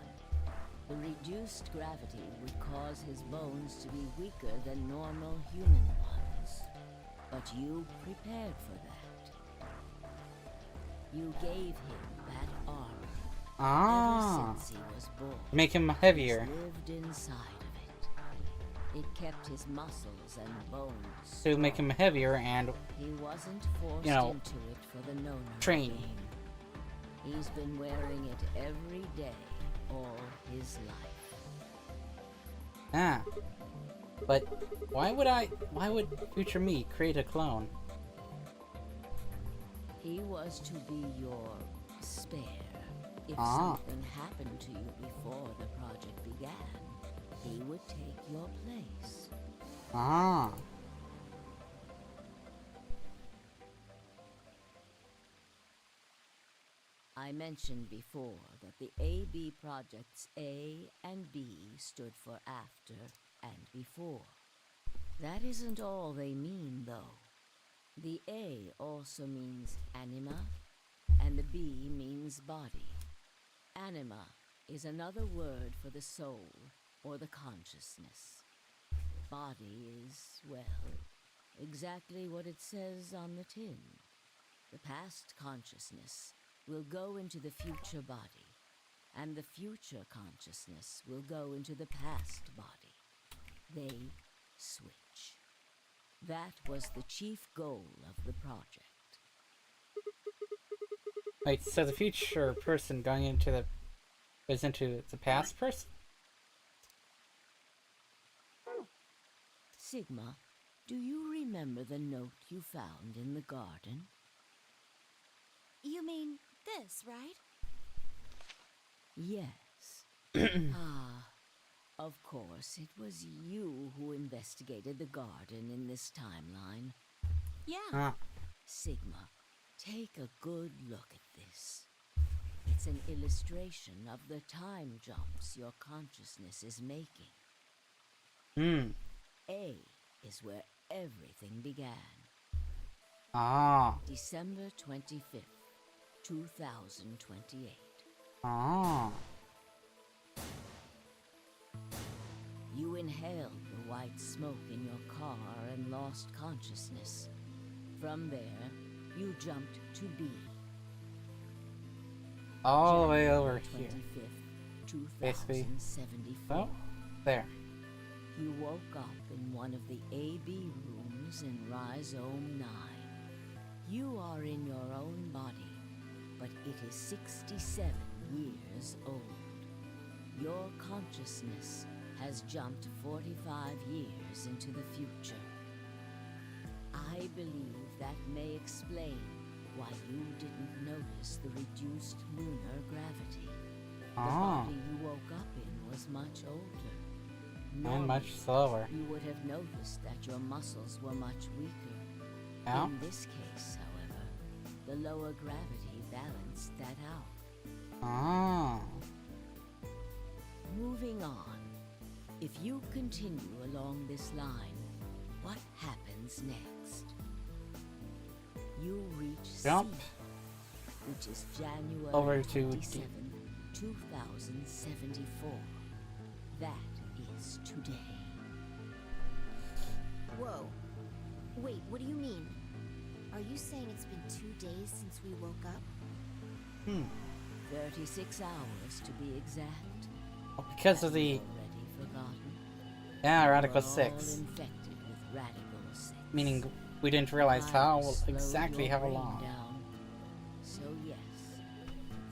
the reduced gravity would cause his bones to be weaker than normal human ones. But you prepared for that. You gave him that armor ever since he was born. Make him heavier. He's lived inside of it. It kept his muscles and bones. To make him heavier and He wasn't forced you know, into it for the no train. game. He's been wearing it every day, all his life. But why would future me create a clone? He was to be your spare. If Ah. something happened to you before the project began, he would take your place. Ah. I mentioned before that the AB projects A and B stood for after and before. That isn't all they mean, though. The A also means anima, and the B means body. Anima is another word for the soul, or the consciousness. Body is, well, exactly what it says on the tin. The past consciousness will go into the future body, and the future consciousness will go into the past body. They switch. That was the chief goal of the project. Wait, so the future person going into the goes into the past person? Sigma, do you remember the note you found in the garden? You mean this, right? Yes. Ah, of course, it was you who investigated the garden in this timeline. Yeah. Ah. Sigma, take a good look at this. It's an illustration of the time jumps your consciousness is making. Hmm. A is where everything began. Ah. December 25th, 2028. Ah. You inhaled the white smoke in your car and lost consciousness. From there, you jumped to B. All the way over January here. 25th, Basically. 2074. Oh, there. You woke up in one of the AB rooms in Rhizome 9. You are in your own body, but it is 67 years old. Your consciousness has jumped 45 years into the future. I believe that may explain why you didn't notice the reduced lunar gravity. The Ah. body you woke up in was much older. And Normally, much slower. you would have noticed that your muscles were much weaker. Yeah. In this case, however, the lower gravity balanced that out. Ah. Moving on. If you continue along this line, what happens next? You reach Jump. C, which is January Over to D. 27, 2074. That is today. Whoa. Wait, what do you mean? Are you saying it's been 2 days since we woke up? Hmm. 36 hours to be exact. Well, because of the Already forgotten. yeah Radical We're all 6, infected with Radical 6. meaning we didn't realize Time how slowed exactly your how brain long. down. So yes,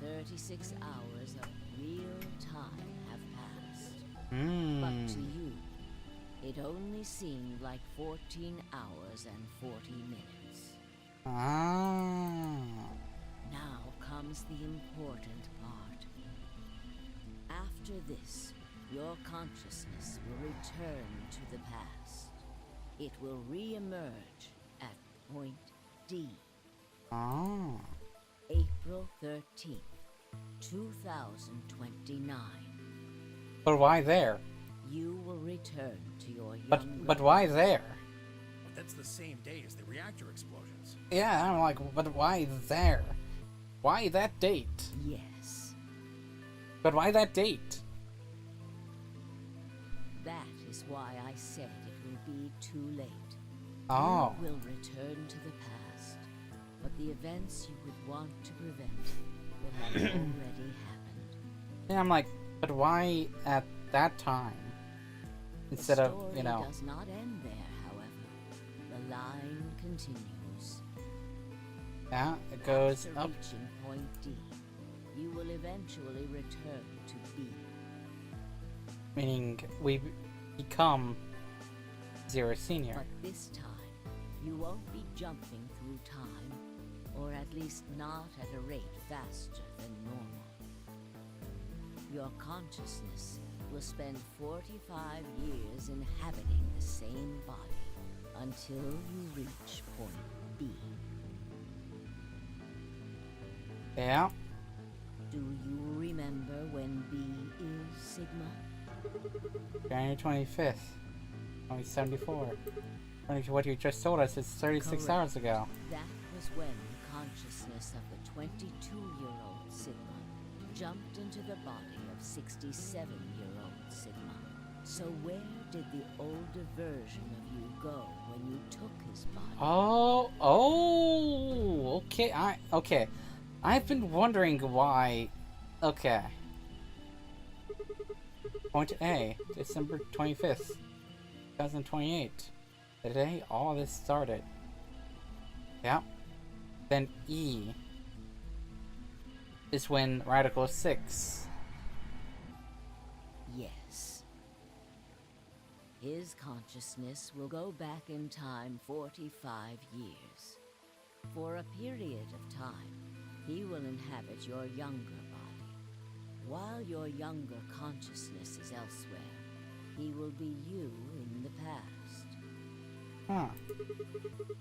36 hours of real time have passed. Hmm. But to you, it only seemed like 14 hours and 40 minutes. Ah. Now comes the important part. After this, your consciousness will return to the past. It will re-emerge at point D, Ah. April 13th, 2029. But why there? You will return to your But younger... why there? But that's the same day as the reactor explosions. Yeah, I'm like, but why there? Why that date? Yes, But why that date? that is why I said it will be too late. Oh. You will return to the past, but the events you would want to prevent will have already happened. Yeah, I'm like, but why at that time? Instead The of, you story know. does not end there, however. The line continues. Yeah, it goes After up. reaching point D, you will eventually return to B. Meaning we become Zero Senior. But this time, you won't be jumping through time or at least not at a rate faster than normal. Your consciousness will spend 45 years inhabiting the same body until you reach point B. Yeah. Do you remember when B is, Sigma? January 25th, 2074. What you just told us is 36 Correct. hours ago. That was when the consciousness of the 22-year-old Sigma jumped into the body of 67-year-old Sigma. So where did the older version of you go when you took his body? Okay. I've been wondering why. Okay. Point A, December 25th, 2028. The day all this started. Yeah. Then E is when Radical 6. Yes. His consciousness will go back in time 45 years. For a period of time, he will inhabit your younger body. While your younger consciousness is elsewhere, he will be you in the past. Huh.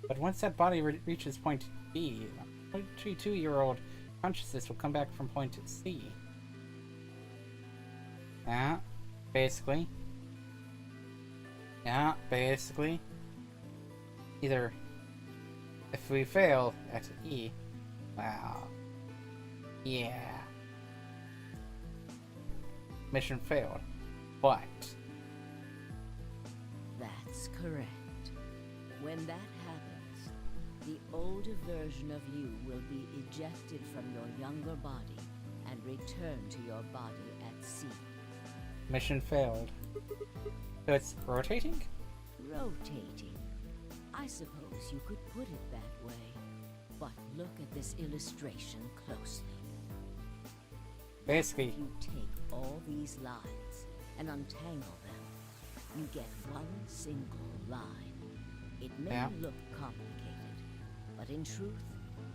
But once that body reaches point B, 22-year-old consciousness will come back from point C. Yeah, basically. Either if we fail at E, wow. Yeah. Mission failed. But That's correct. When that happens, the older version of you will be ejected from your younger body and return to your body at C. mission failed. So it's rotating? Rotating. I suppose you could put it that way. But look at this illustration closely. Basically, If you take all these lines and untangle them, you get one single line. It may Yeah. look complicated, but in truth,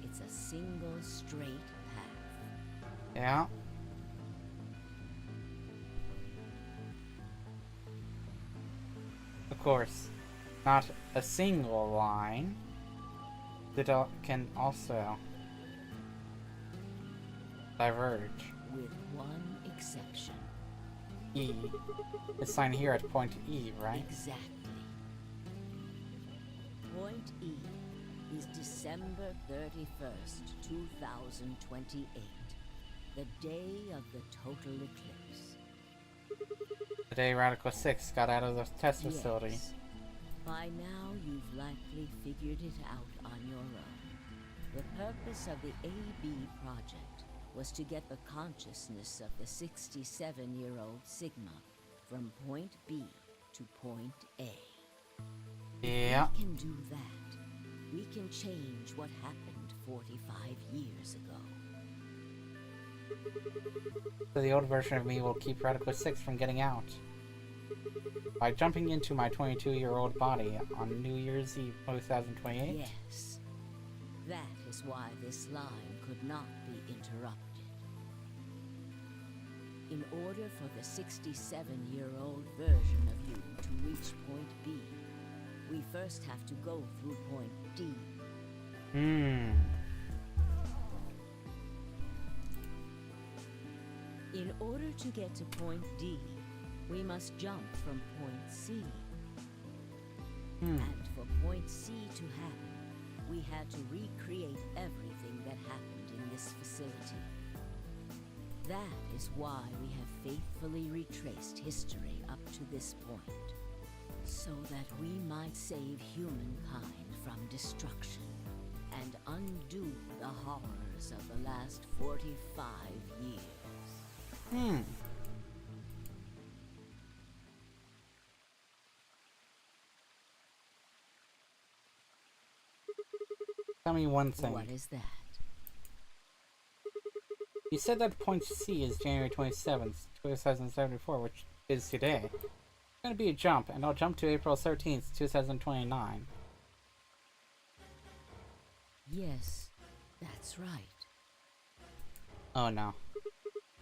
it's a single straight path. yeah. Of course, not a single line. That can also diverge. With one exception. E. It's signed here at point E, right? Exactly. Point E is December 31st, 2028, the day of the total eclipse. The day Radical 6 got out of the test facility. Yes. By now, you've likely figured it out on your own. The purpose of the AB project was to get the consciousness of the 67-year-old Sigma from point B to point A. Yeah. We can do that. We can change what happened 45 years ago. So the old version of me will keep Radical 6 from getting out. By jumping into my 22-year-old body on New Year's Eve 2028? Yes. That is why this line could not be interrupted. In order for the 67-year-old version of you to reach point B, we first have to go through point D. In order to get to point D, we must jump from point C. And for point C to happen, we had to recreate everything that happened in this facility. That is why we have faithfully retraced history up to this point, so that we might save humankind from destruction and undo the horrors of the last 45 years. Tell me one thing. What is that? You said that point C is January 27th, 2074, which is today. It's gonna be a jump, and I'll jump to April 13th, 2029. Yes, That's right. Oh no.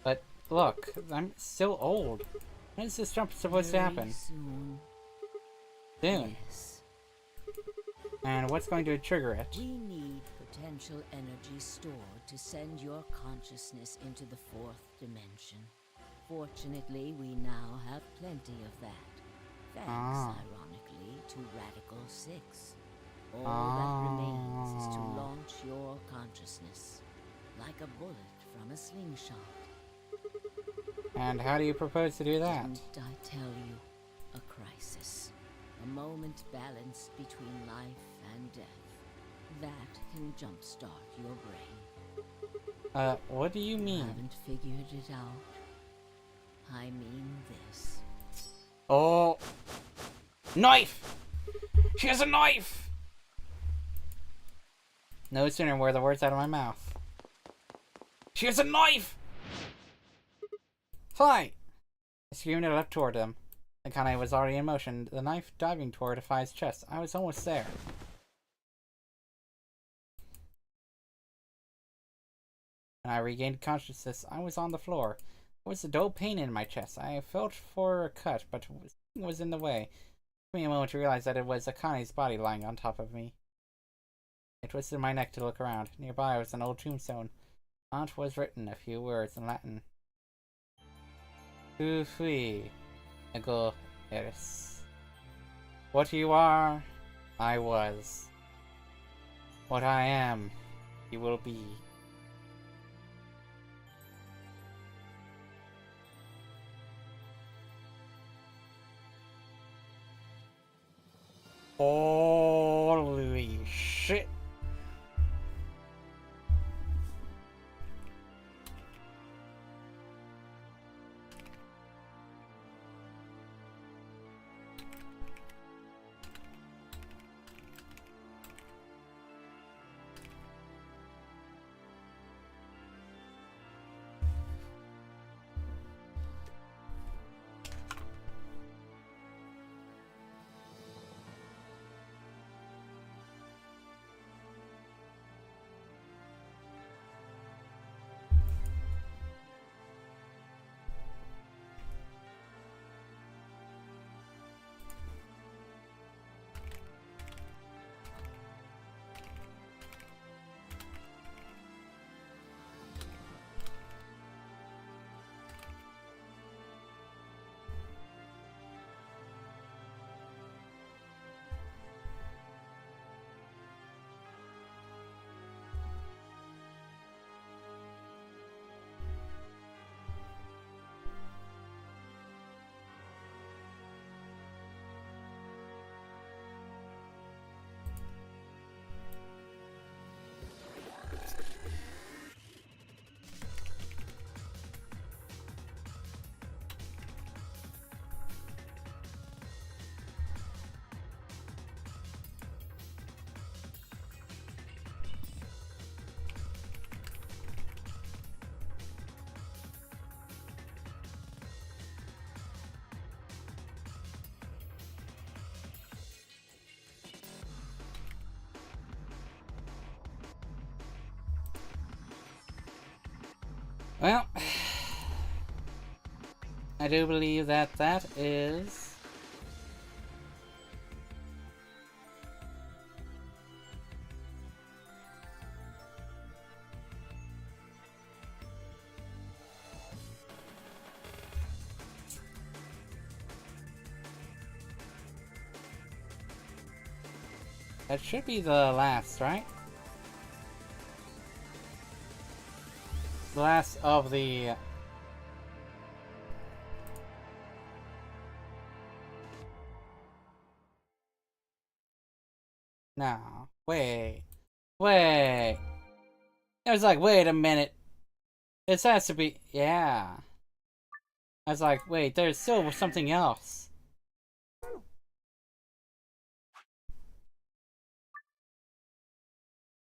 But look, I'm still old. When is this jump supposed to happen? Soon. Soon. Yes. And what's going to trigger it? We need potential energy stored to send your consciousness into the fourth dimension. Fortunately, we now have plenty of that. Thanks, ironically, to Radical 6. All that remains is to launch your consciousness, like a bullet from a slingshot. And how do you propose to do that? Didn't I tell you? A crisis. A moment balanced between life and death. That can jumpstart your brain. What do you mean? Haven't figured it out? I mean this. Oh! Knife! She has a knife! No sooner were the words out of my mouth. She has a knife! Fight! I screamed and leapt toward him. Akane was already in motion, the knife diving toward Defy's chest. I was almost there. When I regained consciousness, I was on the floor. There was a dull pain in my chest. I felt for a cut, but something was in the way. It took me a moment to realize that it was Akane's body lying on top of me. I twisted my neck to look around. Nearby was an old tombstone. On it was written a few words in Latin. Tu fui, ego eris. What you are, I was. What I am, you will be. Holy shit. Well, I do believe that that is... That should be the last, right? The last of the... No. Wait. Wait. I was like, wait a minute. This has to be... Yeah. I was like, wait, there's still something else.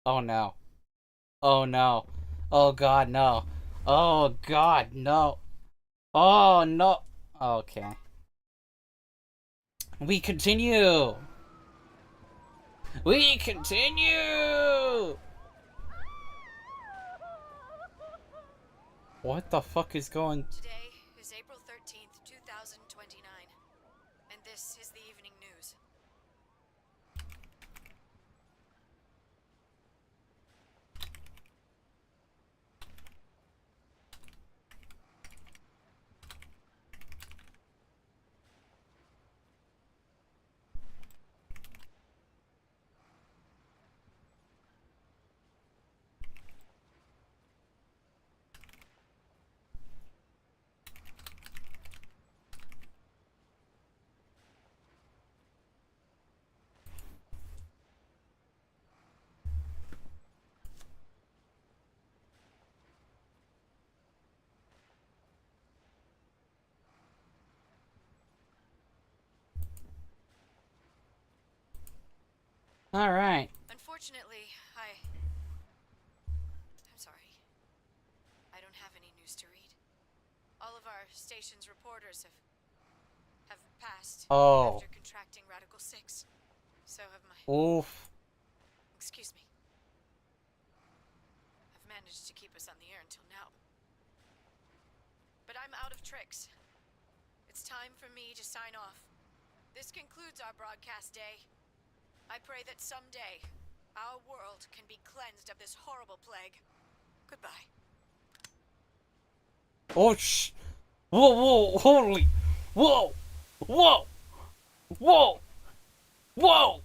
Oh no. Oh no. Oh god, no. Oh god, no. Oh no. Okay. We continue. We continue. What the fuck is going... Today is April 13th, 2029, and this is the evening news. Alright. Unfortunately, I'm sorry. I don't have any news to read. All of our station's reporters have passed Oh. after contracting Radical 6. So have my... Oof. Excuse me. I've managed to keep us on the air until now. But I'm out of tricks. It's time for me to sign off. This concludes our broadcast day. I pray that someday our world can be cleansed of this horrible plague. Goodbye. Oh, whoa, whoa, holy, whoa, whoa, whoa, whoa,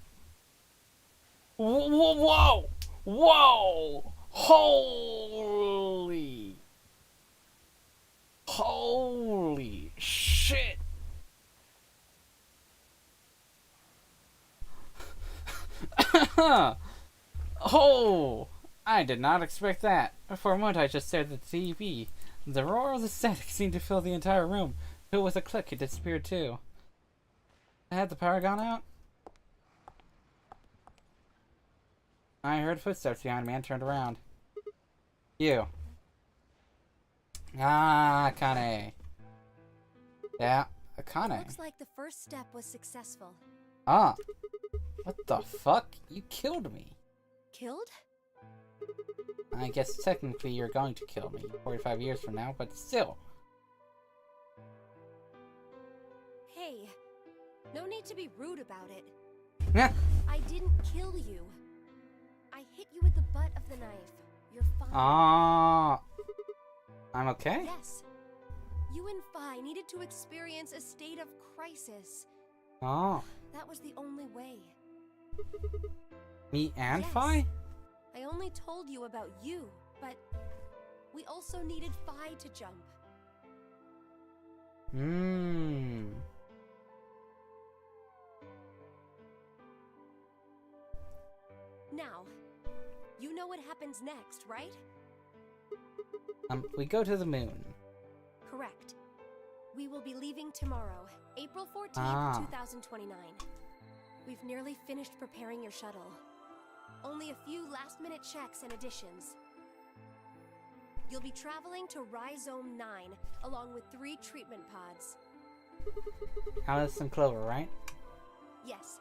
whoa, whoa, whoa, holy shit. Oh, I did not expect that. For a moment I just stared at the TV. The roar of the static seemed to fill the entire room. But with a click, it disappeared too. Had the power gone out? I heard footsteps behind me and turned around. You. Ah, Akane. Yeah, Akane. Looks like the first step was successful. Ah. What the fuck? You killed me. Killed? I guess technically you're going to kill me 45 years from now, but still. Hey, no need to be rude about it. Yeah. I didn't kill you. I hit you with the butt of the knife. You're fine. Ah. I'm okay? Yes. You and Phi needed to experience a state of crisis. Oh. That was the only way. Me and Yes. Phi? I only told you about you, but we also needed Phi to jump. Now, you know what happens next, right? We go to the moon. Correct. We will be leaving tomorrow, April 14th, Ah. 2029. We've nearly finished preparing your shuttle. Only a few last-minute checks and additions. You'll be traveling to Rhizome 9, along with 3 treatment pods. Alice and Clover, right? Yes.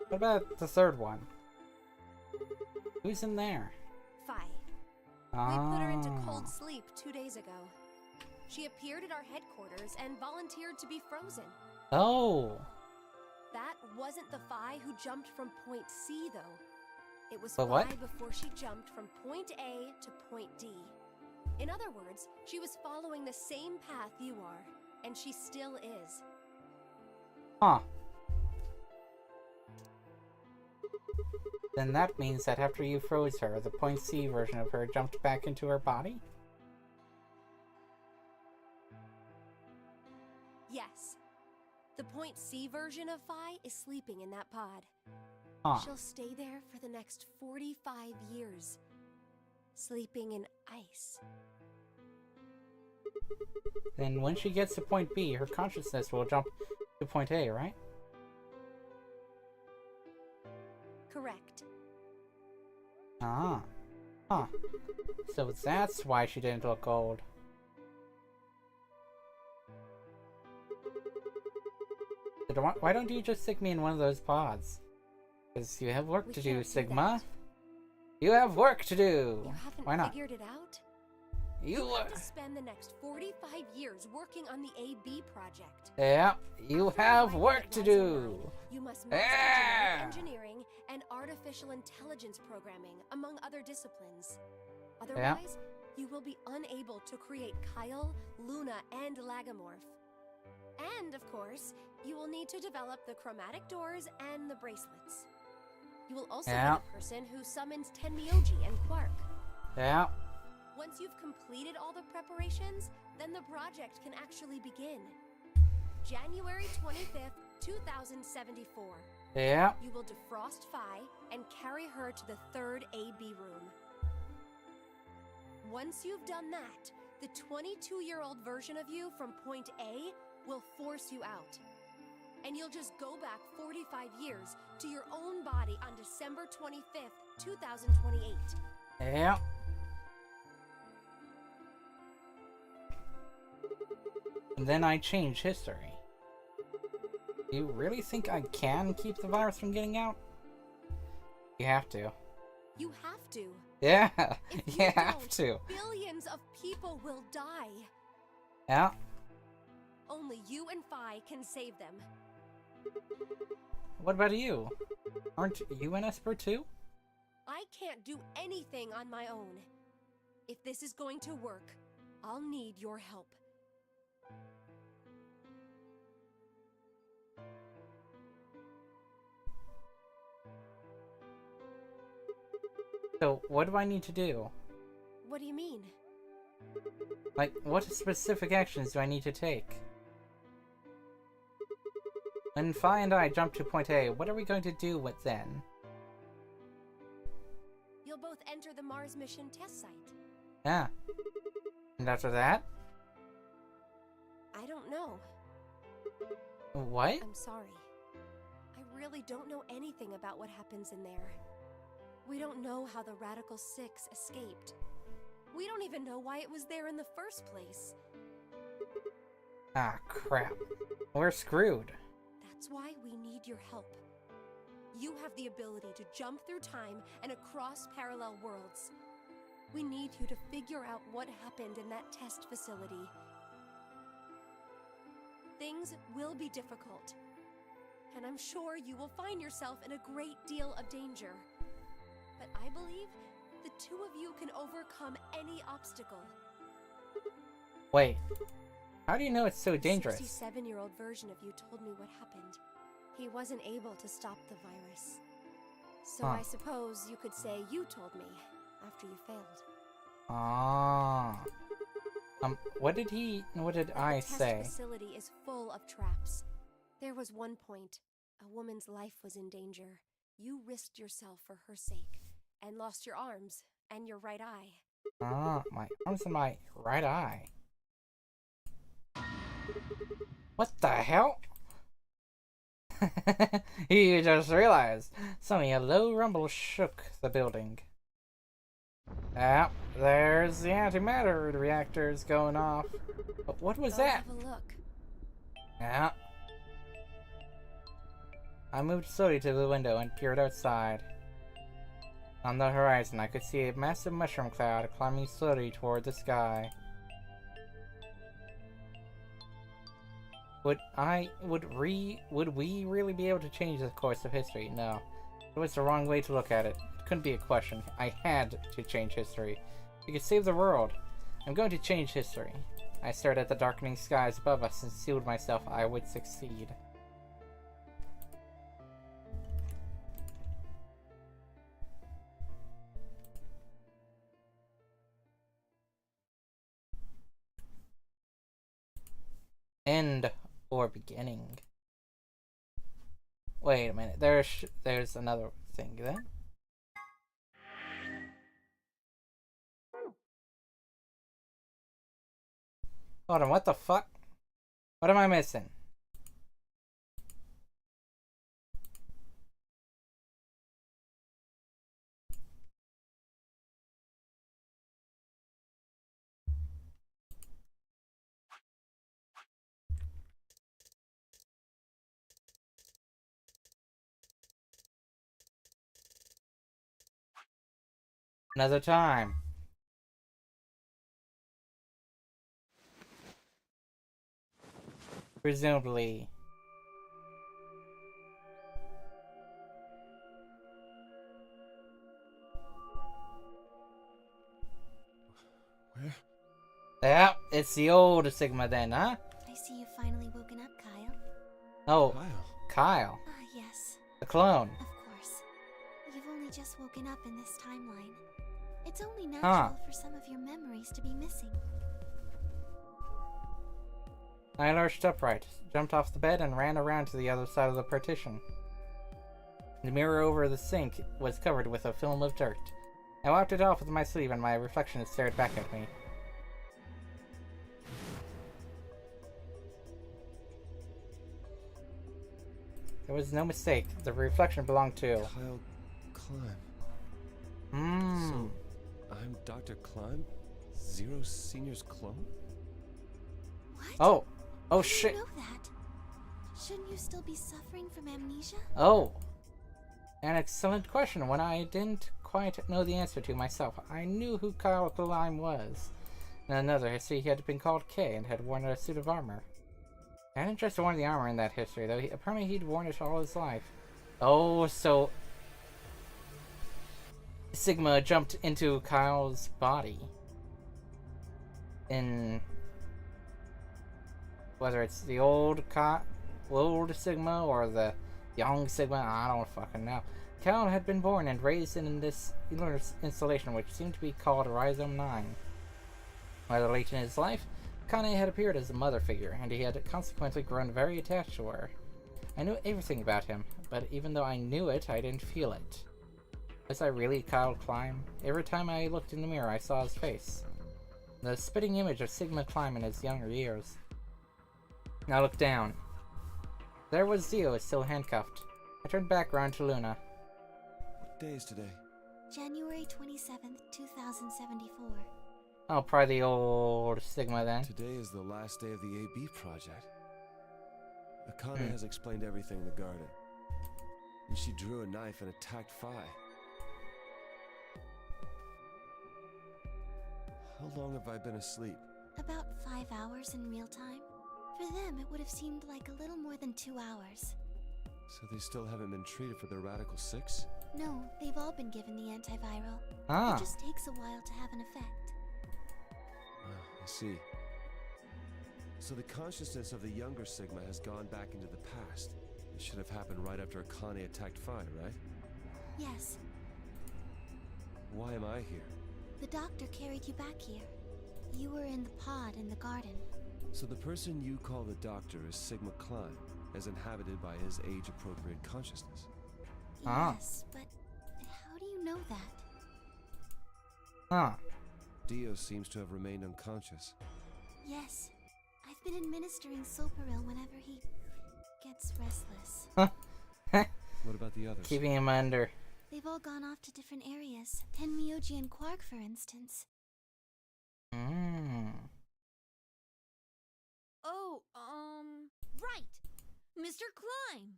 What about the third one? Who's in there? Phi. Ah. We put her into cold sleep 2 days ago. She appeared at our headquarters and volunteered to be frozen. Oh. That wasn't the Phi who jumped from point C, though. It was The Phi what? before she jumped from point A to point D. In other words, she was following the same path you are, and she still is. Huh. Then that means that after you froze her, the point C version of her jumped back into her body? Yes. The point C version of Phi is sleeping in that pod. Huh. She'll stay there for the next 45 years. Sleeping in ice. Then when she gets to point B, her consciousness will jump to point A, right? Correct. Ah. Huh. So that's why she didn't look old. Why don't you just stick me in one of those pods? Because you have work We to can't do, do Sigma. that. You have work to do! You haven't Why not? figured it out? You have to spend the next 45 years working on the AB project. yeah, you After have arriving work at to Rhizome do. 9, you must master Yeah. genetic engineering and artificial intelligence programming, among other disciplines. Otherwise, you will be unable to create Kyle, Luna, and Lagomorph. And, of course, you will need to develop the chromatic doors and the bracelets. You will also Yeah. be the person who summons Tenmyoji and Quark. Yeah. Once you've completed all the preparations, then the project can actually begin. January 25th, 2074. Yeah. You will defrost Phi and carry her to the third AB room. Once you've done that, the 22-year-old version of you from point A will force you out. And you'll just go back 45 years to your own body on December 25th, 2028. Yeah. And then I change history. You really think I can keep the virus from getting out? You have to. You have to. Yeah, If you you have don't, to. Billions of people will die. Yeah. Only you and Phi can save them. What about you? Aren't you an Esper too? I can't do anything on my own. If this is going to work, I'll need your help. So, what do I need to do? What do you mean? Like, what specific actions do I need to take? When Phi and I jump to point A, what are we going to do with then? You'll both enter the Mars mission test site. Yeah. And after that? I don't know. What? I'm sorry. I really don't know anything about what happens in there. We don't know how the Radical Six escaped. We don't even know why it was there in the first place. Ah, crap. We're screwed. That's why we need your help. You have the ability to jump through time and across parallel worlds. We need you to figure out what happened in that test facility. Things will be difficult, and I'm sure you will find yourself in a great deal of danger. But I believe the two of you can overcome any obstacle. Wait. How do you know it's so dangerous? The 67-year-old version of you told me what happened. He wasn't able to stop the virus. So Huh. I suppose you could say you told me after you failed. Ah. What did I The say? test facility is full of traps. There was one point, a woman's life was in danger. You risked yourself for her sake, and lost your arms and your right eye. Ah, my arms and my right eye. What the hell? You just realized. Suddenly a low rumble shook the building. Ah, there's the antimatter reactors going off. But what was Go that? have a look. Yeah. I moved slowly to the window and peered outside. On the horizon, I could see a massive mushroom cloud climbing slowly toward the sky. Would we really be able to change the course of history? No. It was the wrong way to look at it. It couldn't be a question. I had to change history. We could save the world. I'm going to change history. I stared at the darkening skies above us and sealed myself I would succeed. End or beginning. Wait a minute. There's another thing then. Hold on, what the fuck? What am I missing? Another time. Presumably. Where? Yeah, it's the old Sigma then, huh? I see you've finally woken up, Kyle. Oh, Kyle. Kyle. Ah, yes, The clone. of course. You've only just woken up in this timeline. It's only natural for some of your memories to be missing. I lurched upright, jumped off the bed, and ran around to the other side of the partition. The mirror over the sink was covered with a film of dirt. I wiped it off with my sleeve, and my reflection stared back at me. There was no mistake. The reflection belonged to... Kyle Climb. Hmm. So, I'm Dr. Climb? Zero Senior's clone? What? Oh. Oh, How do shit. you know that? Shouldn't you still be suffering from amnesia? Oh. An excellent question, one I didn't quite know the answer to myself. I knew who Kyle Climb was. In another history, he had been called K and had worn a suit of armor. I hadn't just worn the armor in that history, though. Apparently he'd worn it all his life. Oh, so... Sigma jumped into Kyle's body. In... Whether it's the old Sigma or the young Sigma, I don't fucking know. Kyle had been born and raised in this lunar installation, which seemed to be called Rhizome 9. Rather late in his life, Kane had appeared as a mother figure, and he had consequently grown very attached to her. I knew everything about him, but even though I knew it, I didn't feel it. Was I really Kyle Climb? Every time I looked in the mirror, I saw his face. The spitting image of Sigma Climb in his younger years. I looked down. There was Zio, still handcuffed. I turned back around to Luna. What day is today? January 27th, 2074. Oh, probably the old Sigma then. Today is the last day of the AB project. Akane has explained everything in the garden. And she drew a knife and attacked Phi. How long have I been asleep? About 5 hours in real time. For them, it would have seemed like a little more than 2 hours. So they still haven't been treated for their Radical 6? No, they've all been given the antiviral. Ah. It just takes a while to have an effect. I see. So the consciousness of the younger Sigma has gone back into the past. It should have happened right after Akane attacked Phi, right? Yes, Why am I here? the doctor carried you back here. You were in the pod in the garden. So the person you call the doctor is Sigma Climb, as inhabited by his age-appropriate consciousness. Ah. Yes, but how do you know that? Huh. Dio seems to have remained unconscious. Yes, I've been administering Soparil whenever he gets restless. What about the others? Keeping him under. They've all gone off to different areas. Tenmyoji and Quark, for instance. Hmm. Oh, right. Mr. Climb.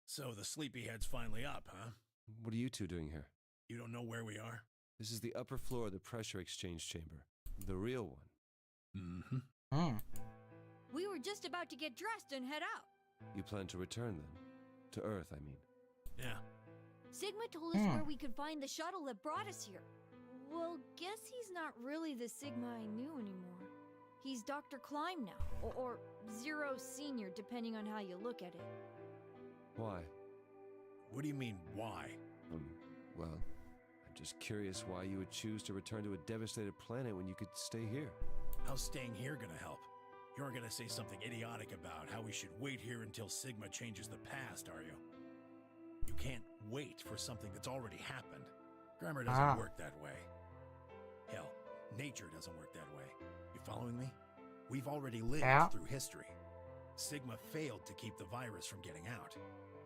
So the sleepyhead's finally up, huh? What are you two doing here? You don't know where we are? This is the upper floor of the pressure exchange chamber. The real one. Mm-hmm. Hmm. We were just about to get dressed and head out. You plan to return then? To Earth, I mean. Yeah. Sigma told us where we could find the shuttle that brought us here. Well, guess he's not really the Sigma I knew anymore. He's Dr. Climb now, or Zero Senior, depending on how you look at it. Why? What do you mean, why? Well, I'm just curious why you would choose to return to a devastated planet when you could stay here. How's staying here gonna help? You aren't gonna say something idiotic about how we should wait here until Sigma changes the past, are you? You can't wait for something that's already happened. Grammar doesn't work that way. Hell, nature doesn't work that way. You following me? We've already lived through history. Sigma failed to keep the virus from getting out.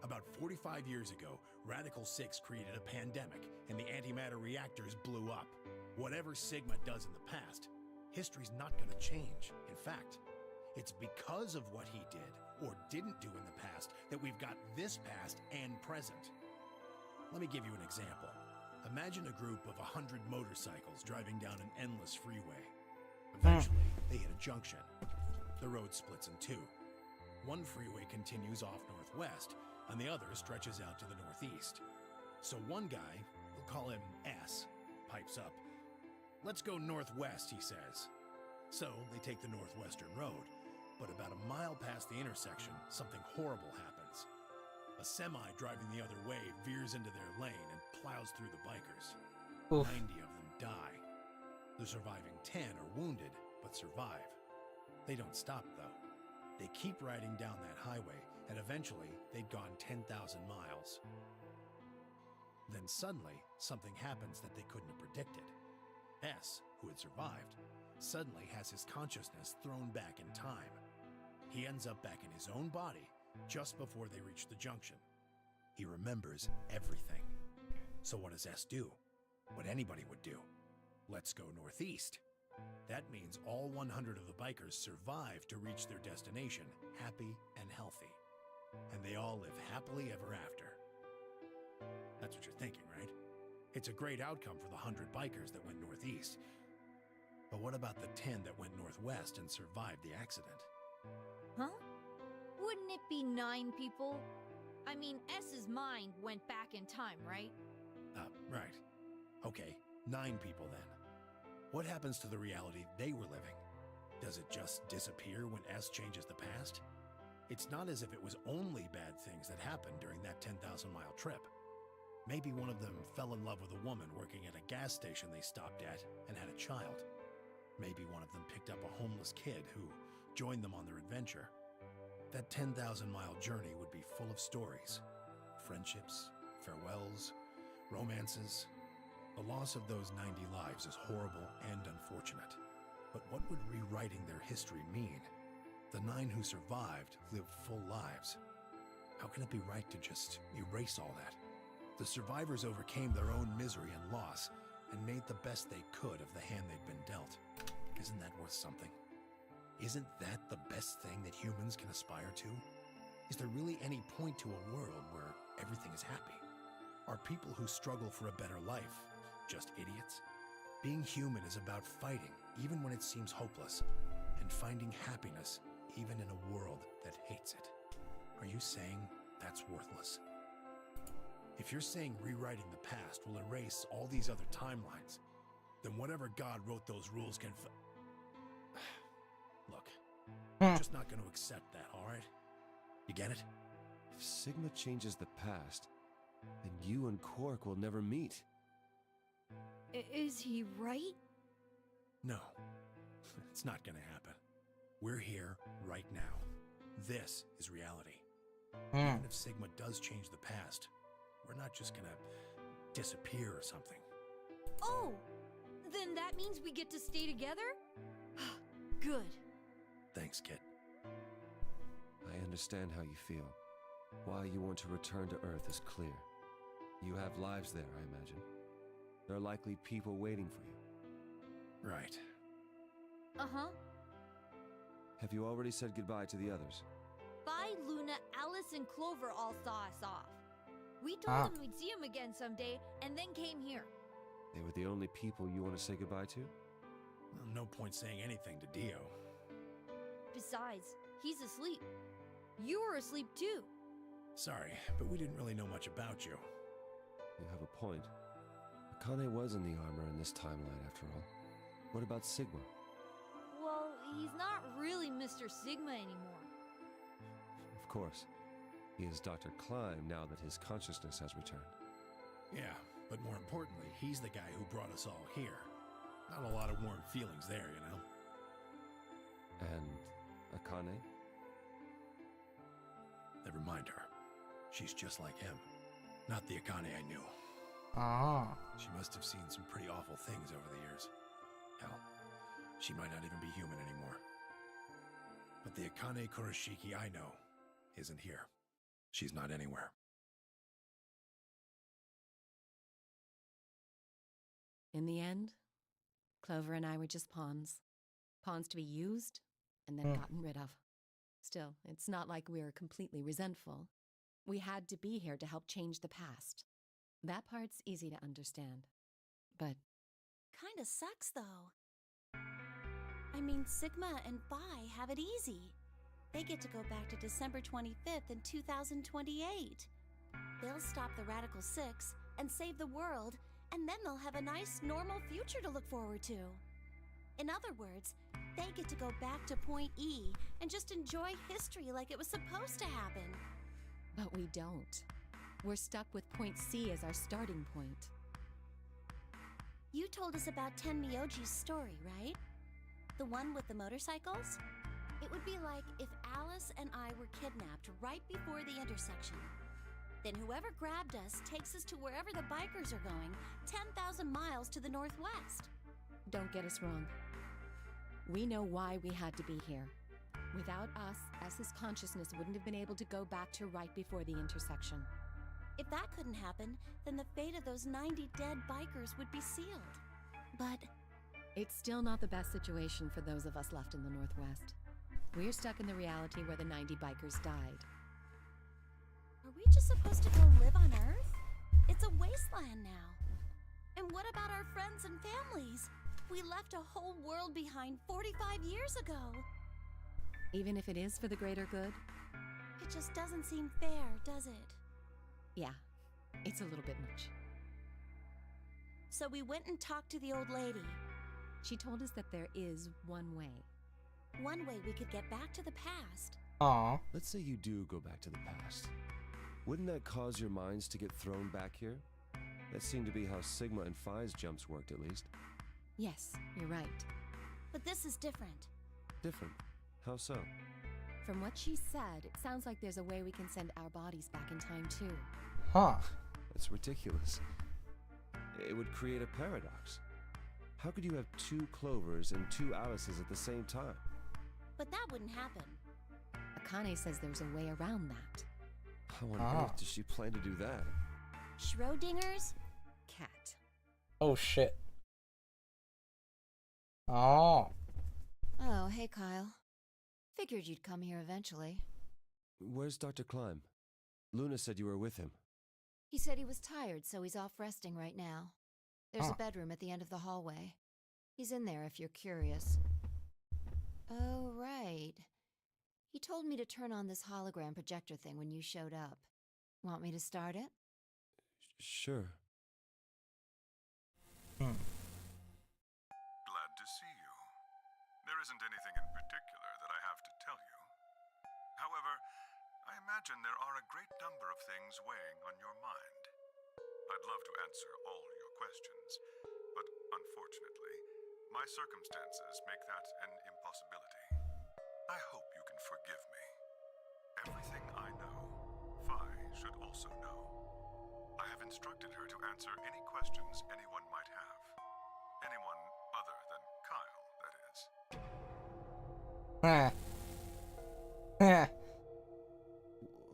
About 45 years ago, Radical 6 created a pandemic, and the antimatter reactors blew up. Whatever Sigma does in the past, history's not gonna change. In fact, it's because of what he did, or didn't do in the past, that we've got this past and present. Let me give you an example. Imagine a group of 100 motorcycles driving down an endless freeway. Eventually, they hit a junction. The road splits in two. One freeway continues off northwest, and the other stretches out to the northeast. So one guy, we'll call him S, pipes up. "Let's go northwest," he says. So they take the northwestern road, but about a mile past the intersection, something horrible happens. A semi driving the other way veers into their lane and plows through the bikers. Oof. 90 of them die. The surviving 10 are wounded, but survive. They don't stop, though. They keep riding down that highway, and eventually they'd gone 10,000 miles. Then suddenly, something happens that they couldn't have predicted. S, who had survived, suddenly has his consciousness thrown back in time. He ends up back in his own body just before they reach the junction. He remembers everything. So what does S do? What anybody would do. Let's go northeast. That means all 100 of the bikers survive to reach their destination, happy and healthy. And they all live happily ever after. That's what you're thinking, right? It's a great outcome for the 100 bikers that went northeast. But what about the 10 that went northwest and survived the accident? Huh? Wouldn't it be 9 people? I mean, S's mind went back in time, right? Right. Okay, 9 people then. What happens to the reality they were living? Does it just disappear when S changes the past? It's not as if it was only bad things that happened during that 10,000-mile trip. Maybe one of them fell in love with a woman working at a gas station they stopped at and had a child. Maybe one of them picked up a homeless kid who joined them on their adventure. That 10,000-mile journey would be full of stories. Friendships, farewells, romances. The loss of those 90 lives is horrible and unfortunate. But what would rewriting their history mean? The 9 who survived lived full lives. How can it be right to just erase all that? The survivors overcame their own misery and loss and made the best they could of the hand they'd been dealt. Isn't that worth something? Isn't that the best thing that humans can aspire to? Is there really any point to a world where everything is happy? Are people who struggle for a better life just idiots? Being human is about fighting even when it seems hopeless, and finding happiness even in a world that hates it. Are you saying that's worthless? If you're saying rewriting the past will erase all these other timelines, then whatever God wrote those rules can Look, I'm just not going to accept that, all right? You get it? If Sigma changes the past, then you and Quark will never meet. Is he right? No, it's not going to happen. We're here right now. This is reality. Even if Sigma does change the past, we're not just going to disappear or something. Oh! Then that means we get to stay together? Good. Thanks, kid. I understand how you feel. Why you want to return to Earth is clear. You have lives there, I imagine. There are likely people waiting for you. Right. Uh-huh. Have you already said goodbye to the others? Vi, Luna, Alice, and Clover all saw us off. We told them we'd see him again someday, and then came here. They were the only people you want to say goodbye to? Well, no point saying anything to Dio. Besides, he's asleep. You were asleep too. Sorry, but we didn't really know much about you. You have a point. Akane was in the armor in this timeline, after all. What about Sigma? Well, he's not really Mr. Sigma anymore. Of course. He is Dr. Klein now that his consciousness has returned. Yeah, but more importantly, he's the guy who brought us all here. Not a lot of warm feelings there, you know? And Akane? Never mind her. She's just like him. Not the Akane I knew. She must have seen some pretty awful things over the years. Hell, she might not even be human anymore. But the Akane Kurashiki I know isn't here. She's not anywhere. In the end, Clover and I were just pawns. Pawns to be used and then gotten rid of. Still, it's not like we were completely resentful. We had to be here to help change the past. That part's easy to understand. But Kinda sucks, though. I mean, Sigma and Vi have it easy. They get to go back to December 25th in 2028. They'll stop the Radical Six and save the world, and then they'll have a nice, normal future to look forward to. In other words, they get to go back to Point E and just enjoy history like it was supposed to happen. But we don't. We're stuck with Point C as our starting point. You told us about Tenmyoji's story, right? The one with the motorcycles? It would be like if Alice and I were kidnapped right before the intersection. Then whoever grabbed us takes us to wherever the bikers are going, 10,000 miles to the northwest. Don't get us wrong. We know why we had to be here. Without us, S's consciousness wouldn't have been able to go back to right before the intersection. If that couldn't happen, then the fate of those 90 dead bikers would be sealed. But it's still not the best situation for those of us left in the Northwest. We're stuck in the reality where the 90 bikers died. Are we just supposed to go live on Earth? It's a wasteland now. And what about our friends and families? We left a whole world behind 45 years ago. Even if it is for the greater good? It just doesn't seem fair, does it? Yeah, it's a little bit much. So we went and talked to the old lady. She told us that there is one way. One way we could get back to the past. Aw. Let's say you do go back to the past. Wouldn't that cause your minds to get thrown back here? That seemed to be how Sigma and Phi's jumps worked, at least. Yes, you're right. But this is different. Different? How so? From what she said, it sounds like there's a way we can send our bodies back in time, too. Huh. That's ridiculous. It would create a paradox. How could you have two Clovers and two Alices at the same time? But that wouldn't happen. Akane says there's a way around that. How on earth does she plan to do that? Schrodinger's cat. Oh, shit. Oh. Oh, hey, Kyle. Figured you'd come here eventually. Where's Dr. Klein? Luna said you were with him. He said he was tired, so he's off resting right now. There's a bedroom at the end of the hallway. He's in there if you're curious. Oh, right. He told me to turn on this hologram projector thing when you showed up. Want me to start it? Sure. Glad to see you. There isn't anything in particular that I have to tell you. However, I imagine there are a great number of things weighing on your mind. I'd love to answer all your questions, but unfortunately, my circumstances make that an impossibility. I hope you can forgive me. Everything I know, Phi should also know. I have instructed her to answer any questions anyone might have. Anyone other than Kyle, that is.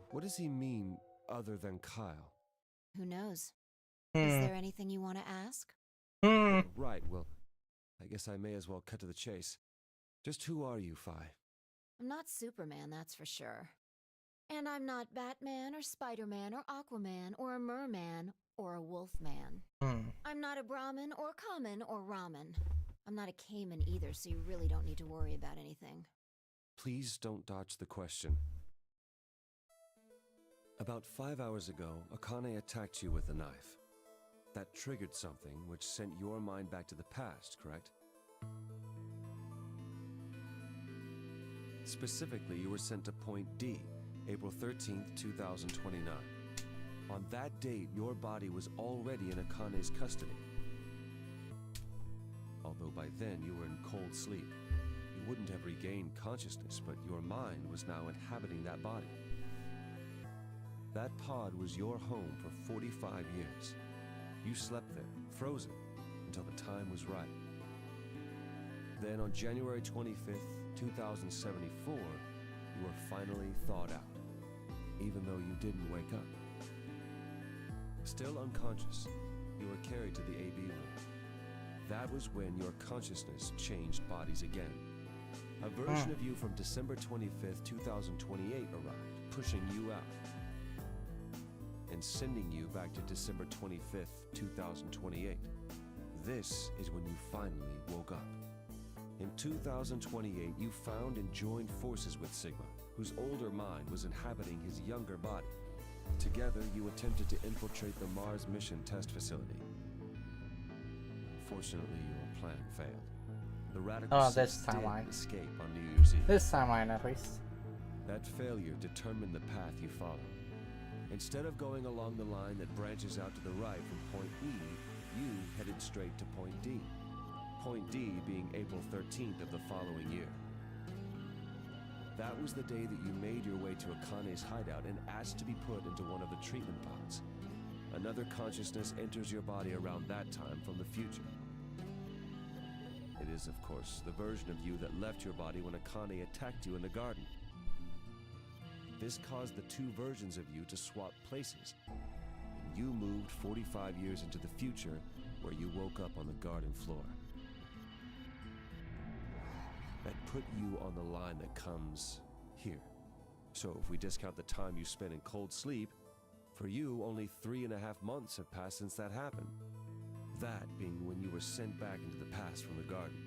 What does he mean, other than Kyle? Who knows? Is there anything you want to ask? Right, well, I guess I may as well cut to the chase. Just who are you, Phi? I'm not Superman, that's for sure. And I'm not Batman or Spider-Man or Aquaman or a Merman or a Wolfman. I'm not a Brahmin or Kamen or Ramen. I'm not a Cayman either, so you really don't need to worry about anything. Please don't dodge the question. About 5 hours ago, Akane attacked you with a knife. That triggered something which sent your mind back to the past, correct? Specifically, you were sent to Point D, April 13th, 2029. On that date, your body was already in Akane's custody. Although by then you were in cold sleep. You wouldn't have regained consciousness, but your mind was now inhabiting that body. That pod was your home for 45 years. You slept there, frozen, until the time was right. Then on January 25th, 2074, you were finally thawed out, even though you didn't wake up. Still unconscious, you were carried to the AB room. That was when your consciousness changed bodies again. A version of you from December 25th, 2028 arrived, pushing you out, and sending you back to December 25th, 2028. This is when you finally woke up. In 2028, you found and joined forces with Sigma, whose older mind was inhabiting his younger body. Together, you attempted to infiltrate the Mars mission test facility. Fortunately, your plan failed. The Radical Oh, Six this did timeline. escape on New Year's Eve. This timeline, at least. That failure determined the path you follow. Instead of going along the line that branches out to the right from point E, you headed straight to point D. Point D being April 13th of the following year. That was the day that you made your way to Akane's hideout and asked to be put into one of the treatment pods. Another consciousness enters your body around that time from the future. It is, of course, the version of you that left your body when Akane attacked you in the garden. This caused the two versions of you to swap places, and you moved 45 years into the future, where you woke up on the garden floor. That put you on the line that comes here. So if we discount the time you spent in cold sleep, for you only 3.5 months have passed since that happened. That being when you were sent back into the past from the garden.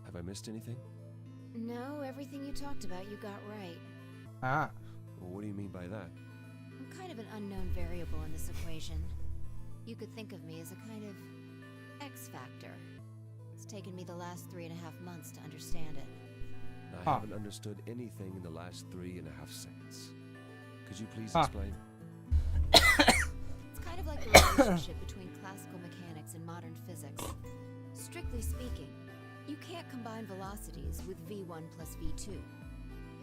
Have I missed anything? No, everything you talked about you got right. Ah. Well, what do you mean by that? I'm kind of an unknown variable in this equation. You could think of me as a kind of X factor. It's taken me the last 3.5 months to understand it. I haven't understood anything in the last 3.5 seconds. Could you please explain? It's kind of like the relationship between classical mechanics and modern physics. Strictly speaking, you can't combine velocities with v1 plus v2.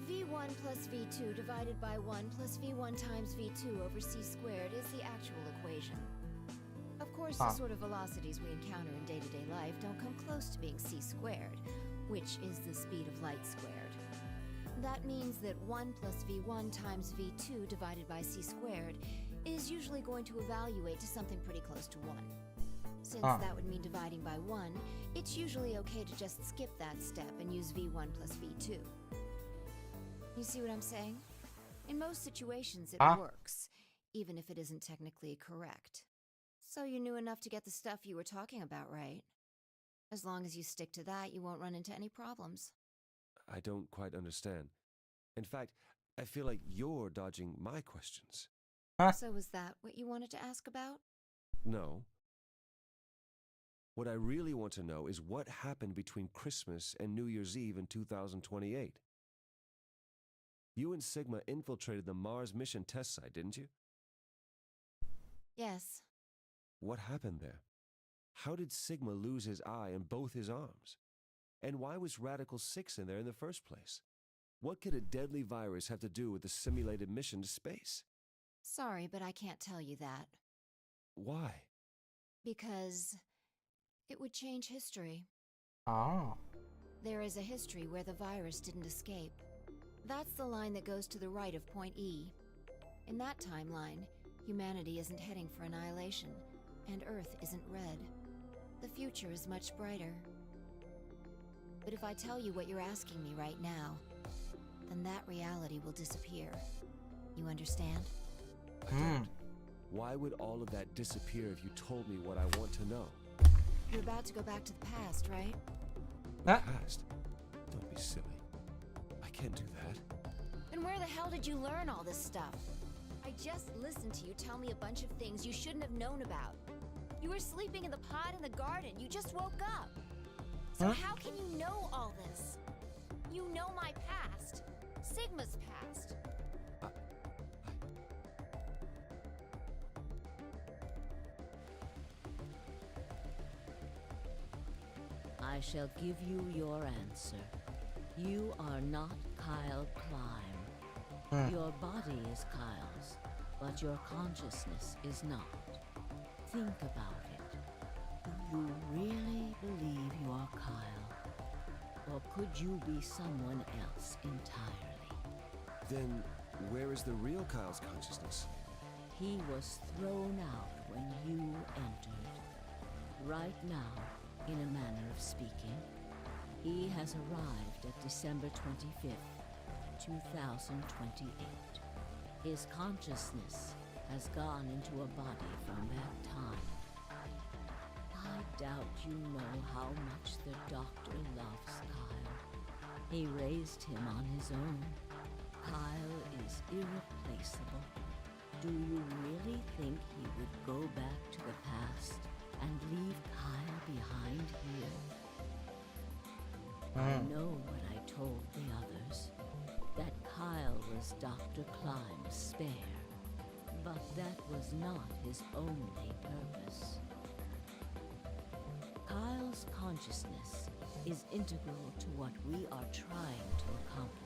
v1 plus v2 divided by 1 plus v1 times v2 over c squared is the actual equation. Of course, the sort of velocities we encounter in day-to-day life don't come close to being c squared, which is the speed of light squared. That means that 1 plus v1 times v2 divided by c squared is usually going to evaluate to something pretty close to 1. Since that would mean dividing by 1, it's usually okay to just skip that step and use v1 plus v2. You see what I'm saying? In most situations, it works, even if it isn't technically correct. So you knew enough to get the stuff you were talking about right. As long as you stick to that, you won't run into any problems. I don't quite understand. In fact, I feel like you're dodging my questions. So was that what you wanted to ask about? No. What I really want to know is what happened between Christmas and New Year's Eve in 2028. You and Sigma infiltrated the Mars mission test site, didn't you? Yes. What happened there? How did Sigma lose his eye and both his arms? And why was Radical 6 in there in the first place? What could a deadly virus have to do with the simulated mission to space? Sorry, but I can't tell you that. Why? Because it would change history. Oh. There is a history where the virus didn't escape. That's the line that goes to the right of point E. In that timeline, humanity isn't heading for annihilation, and Earth isn't red. The future is much brighter. But if I tell you what you're asking me right now, then that reality will disappear. You understand? I don't. Why would all of that disappear if you told me what I want to know? You're about to go back to the past, right? Past? Don't be silly. I can't do that. Then where the hell did you learn all this stuff? I just listened to you tell me a bunch of things you shouldn't have known about. You were sleeping in the pod in the garden. You just woke up. So how can you know all this? You know my past. Sigma's past. I shall give you your answer. You are not Kyle Climb. Your body is Kyle's, but your consciousness is not. Think about it. Do you really believe you are Kyle? Or could you be someone else entirely? Then, where is the real Kyle's consciousness? He was thrown out when you entered. Right now, in a manner of speaking, he has arrived at December 25th, 2028. His consciousness has gone into a body from that time. I doubt you know how much the doctor loves Kyle. He raised him on his own, Kyle is irreplaceable. Do you really think he would go back to the past and leave Kyle behind here? I know what I told the others, that Kyle was Dr. Klime's spare, but that was not his only purpose. Kyle's consciousness is integral to what we are trying to accomplish.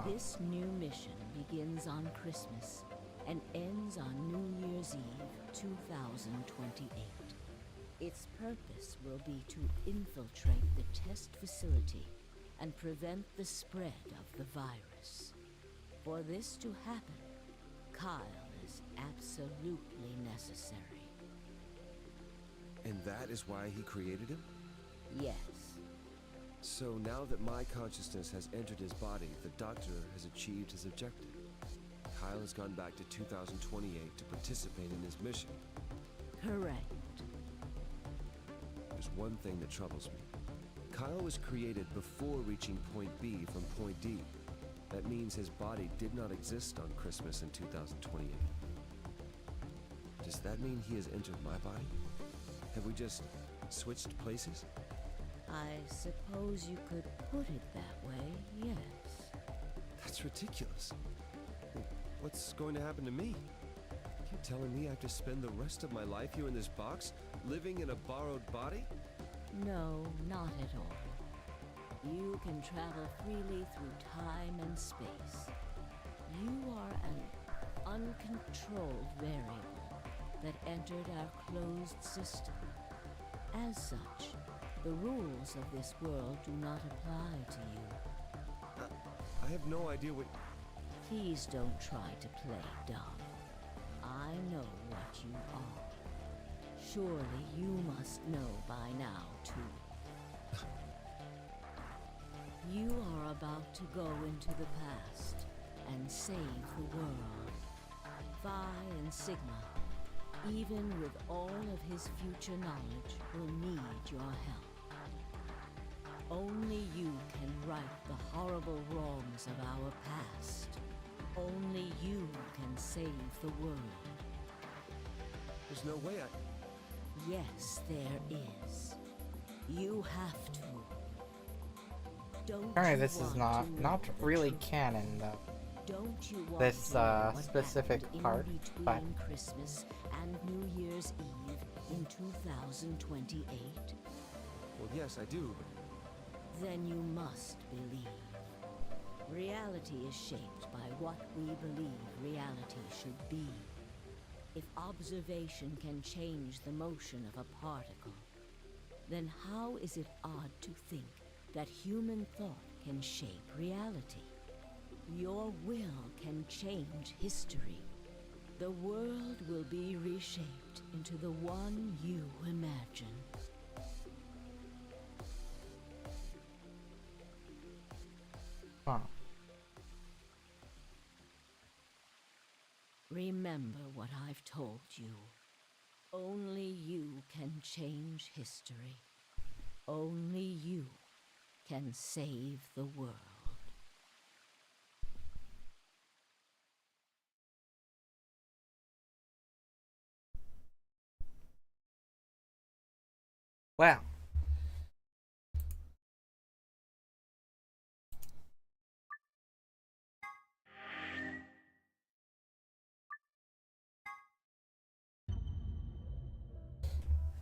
This new mission begins on Christmas and ends on New Year's Eve 2028. Its purpose will be to infiltrate the test facility and prevent the spread of the virus. For this to happen, Kyle is absolutely necessary. And that is why he created him? Yes. So now that my consciousness has entered his body, the Doctor has achieved his objective. Kyle has gone back to 2028 to participate in his mission. Correct. There's one thing that troubles me. Kyle was created before reaching point B from point D. That means his body did not exist on Christmas in 2028. Does that mean he has entered my body? Have we just switched places? I suppose you could put it that way, yes. That's ridiculous. What's going to happen to me? You're telling me I have to spend the rest of my life here in this box, living in a borrowed body? No, not at all. You can travel freely through time and space. You are an uncontrolled variable that entered our closed system. As such, the rules of this world do not apply to you. I have no idea what... Please don't try to play dumb. I know what you are. Surely you must know by now, too. You are about to go into the past and save the world. Phi and Sigma, even with all of his future knowledge, will need your help. Only you can right the horrible wrongs of our past. Only you can save the world. There's no way Yes, there is. You have to. Don't Apparently you this is want to not know the really truth? canon though. Don't you want This to know what specific happened part, in between but Christmas and New Year's Eve in 2028? Well, yes, I do, but... Then you must believe. Reality is shaped by what we believe reality should be. If observation can change the motion of a particle, then how is it odd to think that human thought can shape reality? Your will can change history. The world will be reshaped into the one you imagine. huh. Remember what I've told you. Only you can change history. Only you can save the world. Wow.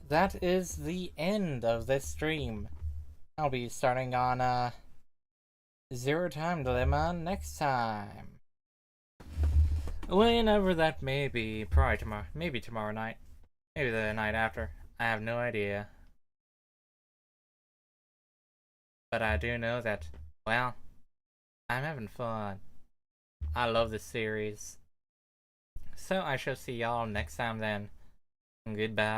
That is the end of this stream. I'll be starting on Zero Time Dilemma next time. Whenever that may be, probably tomorrow, maybe tomorrow night, maybe the night after. I have no idea. But I do know that, well, I'm having fun. I love this series. So I shall see y'all next time then. Goodbye.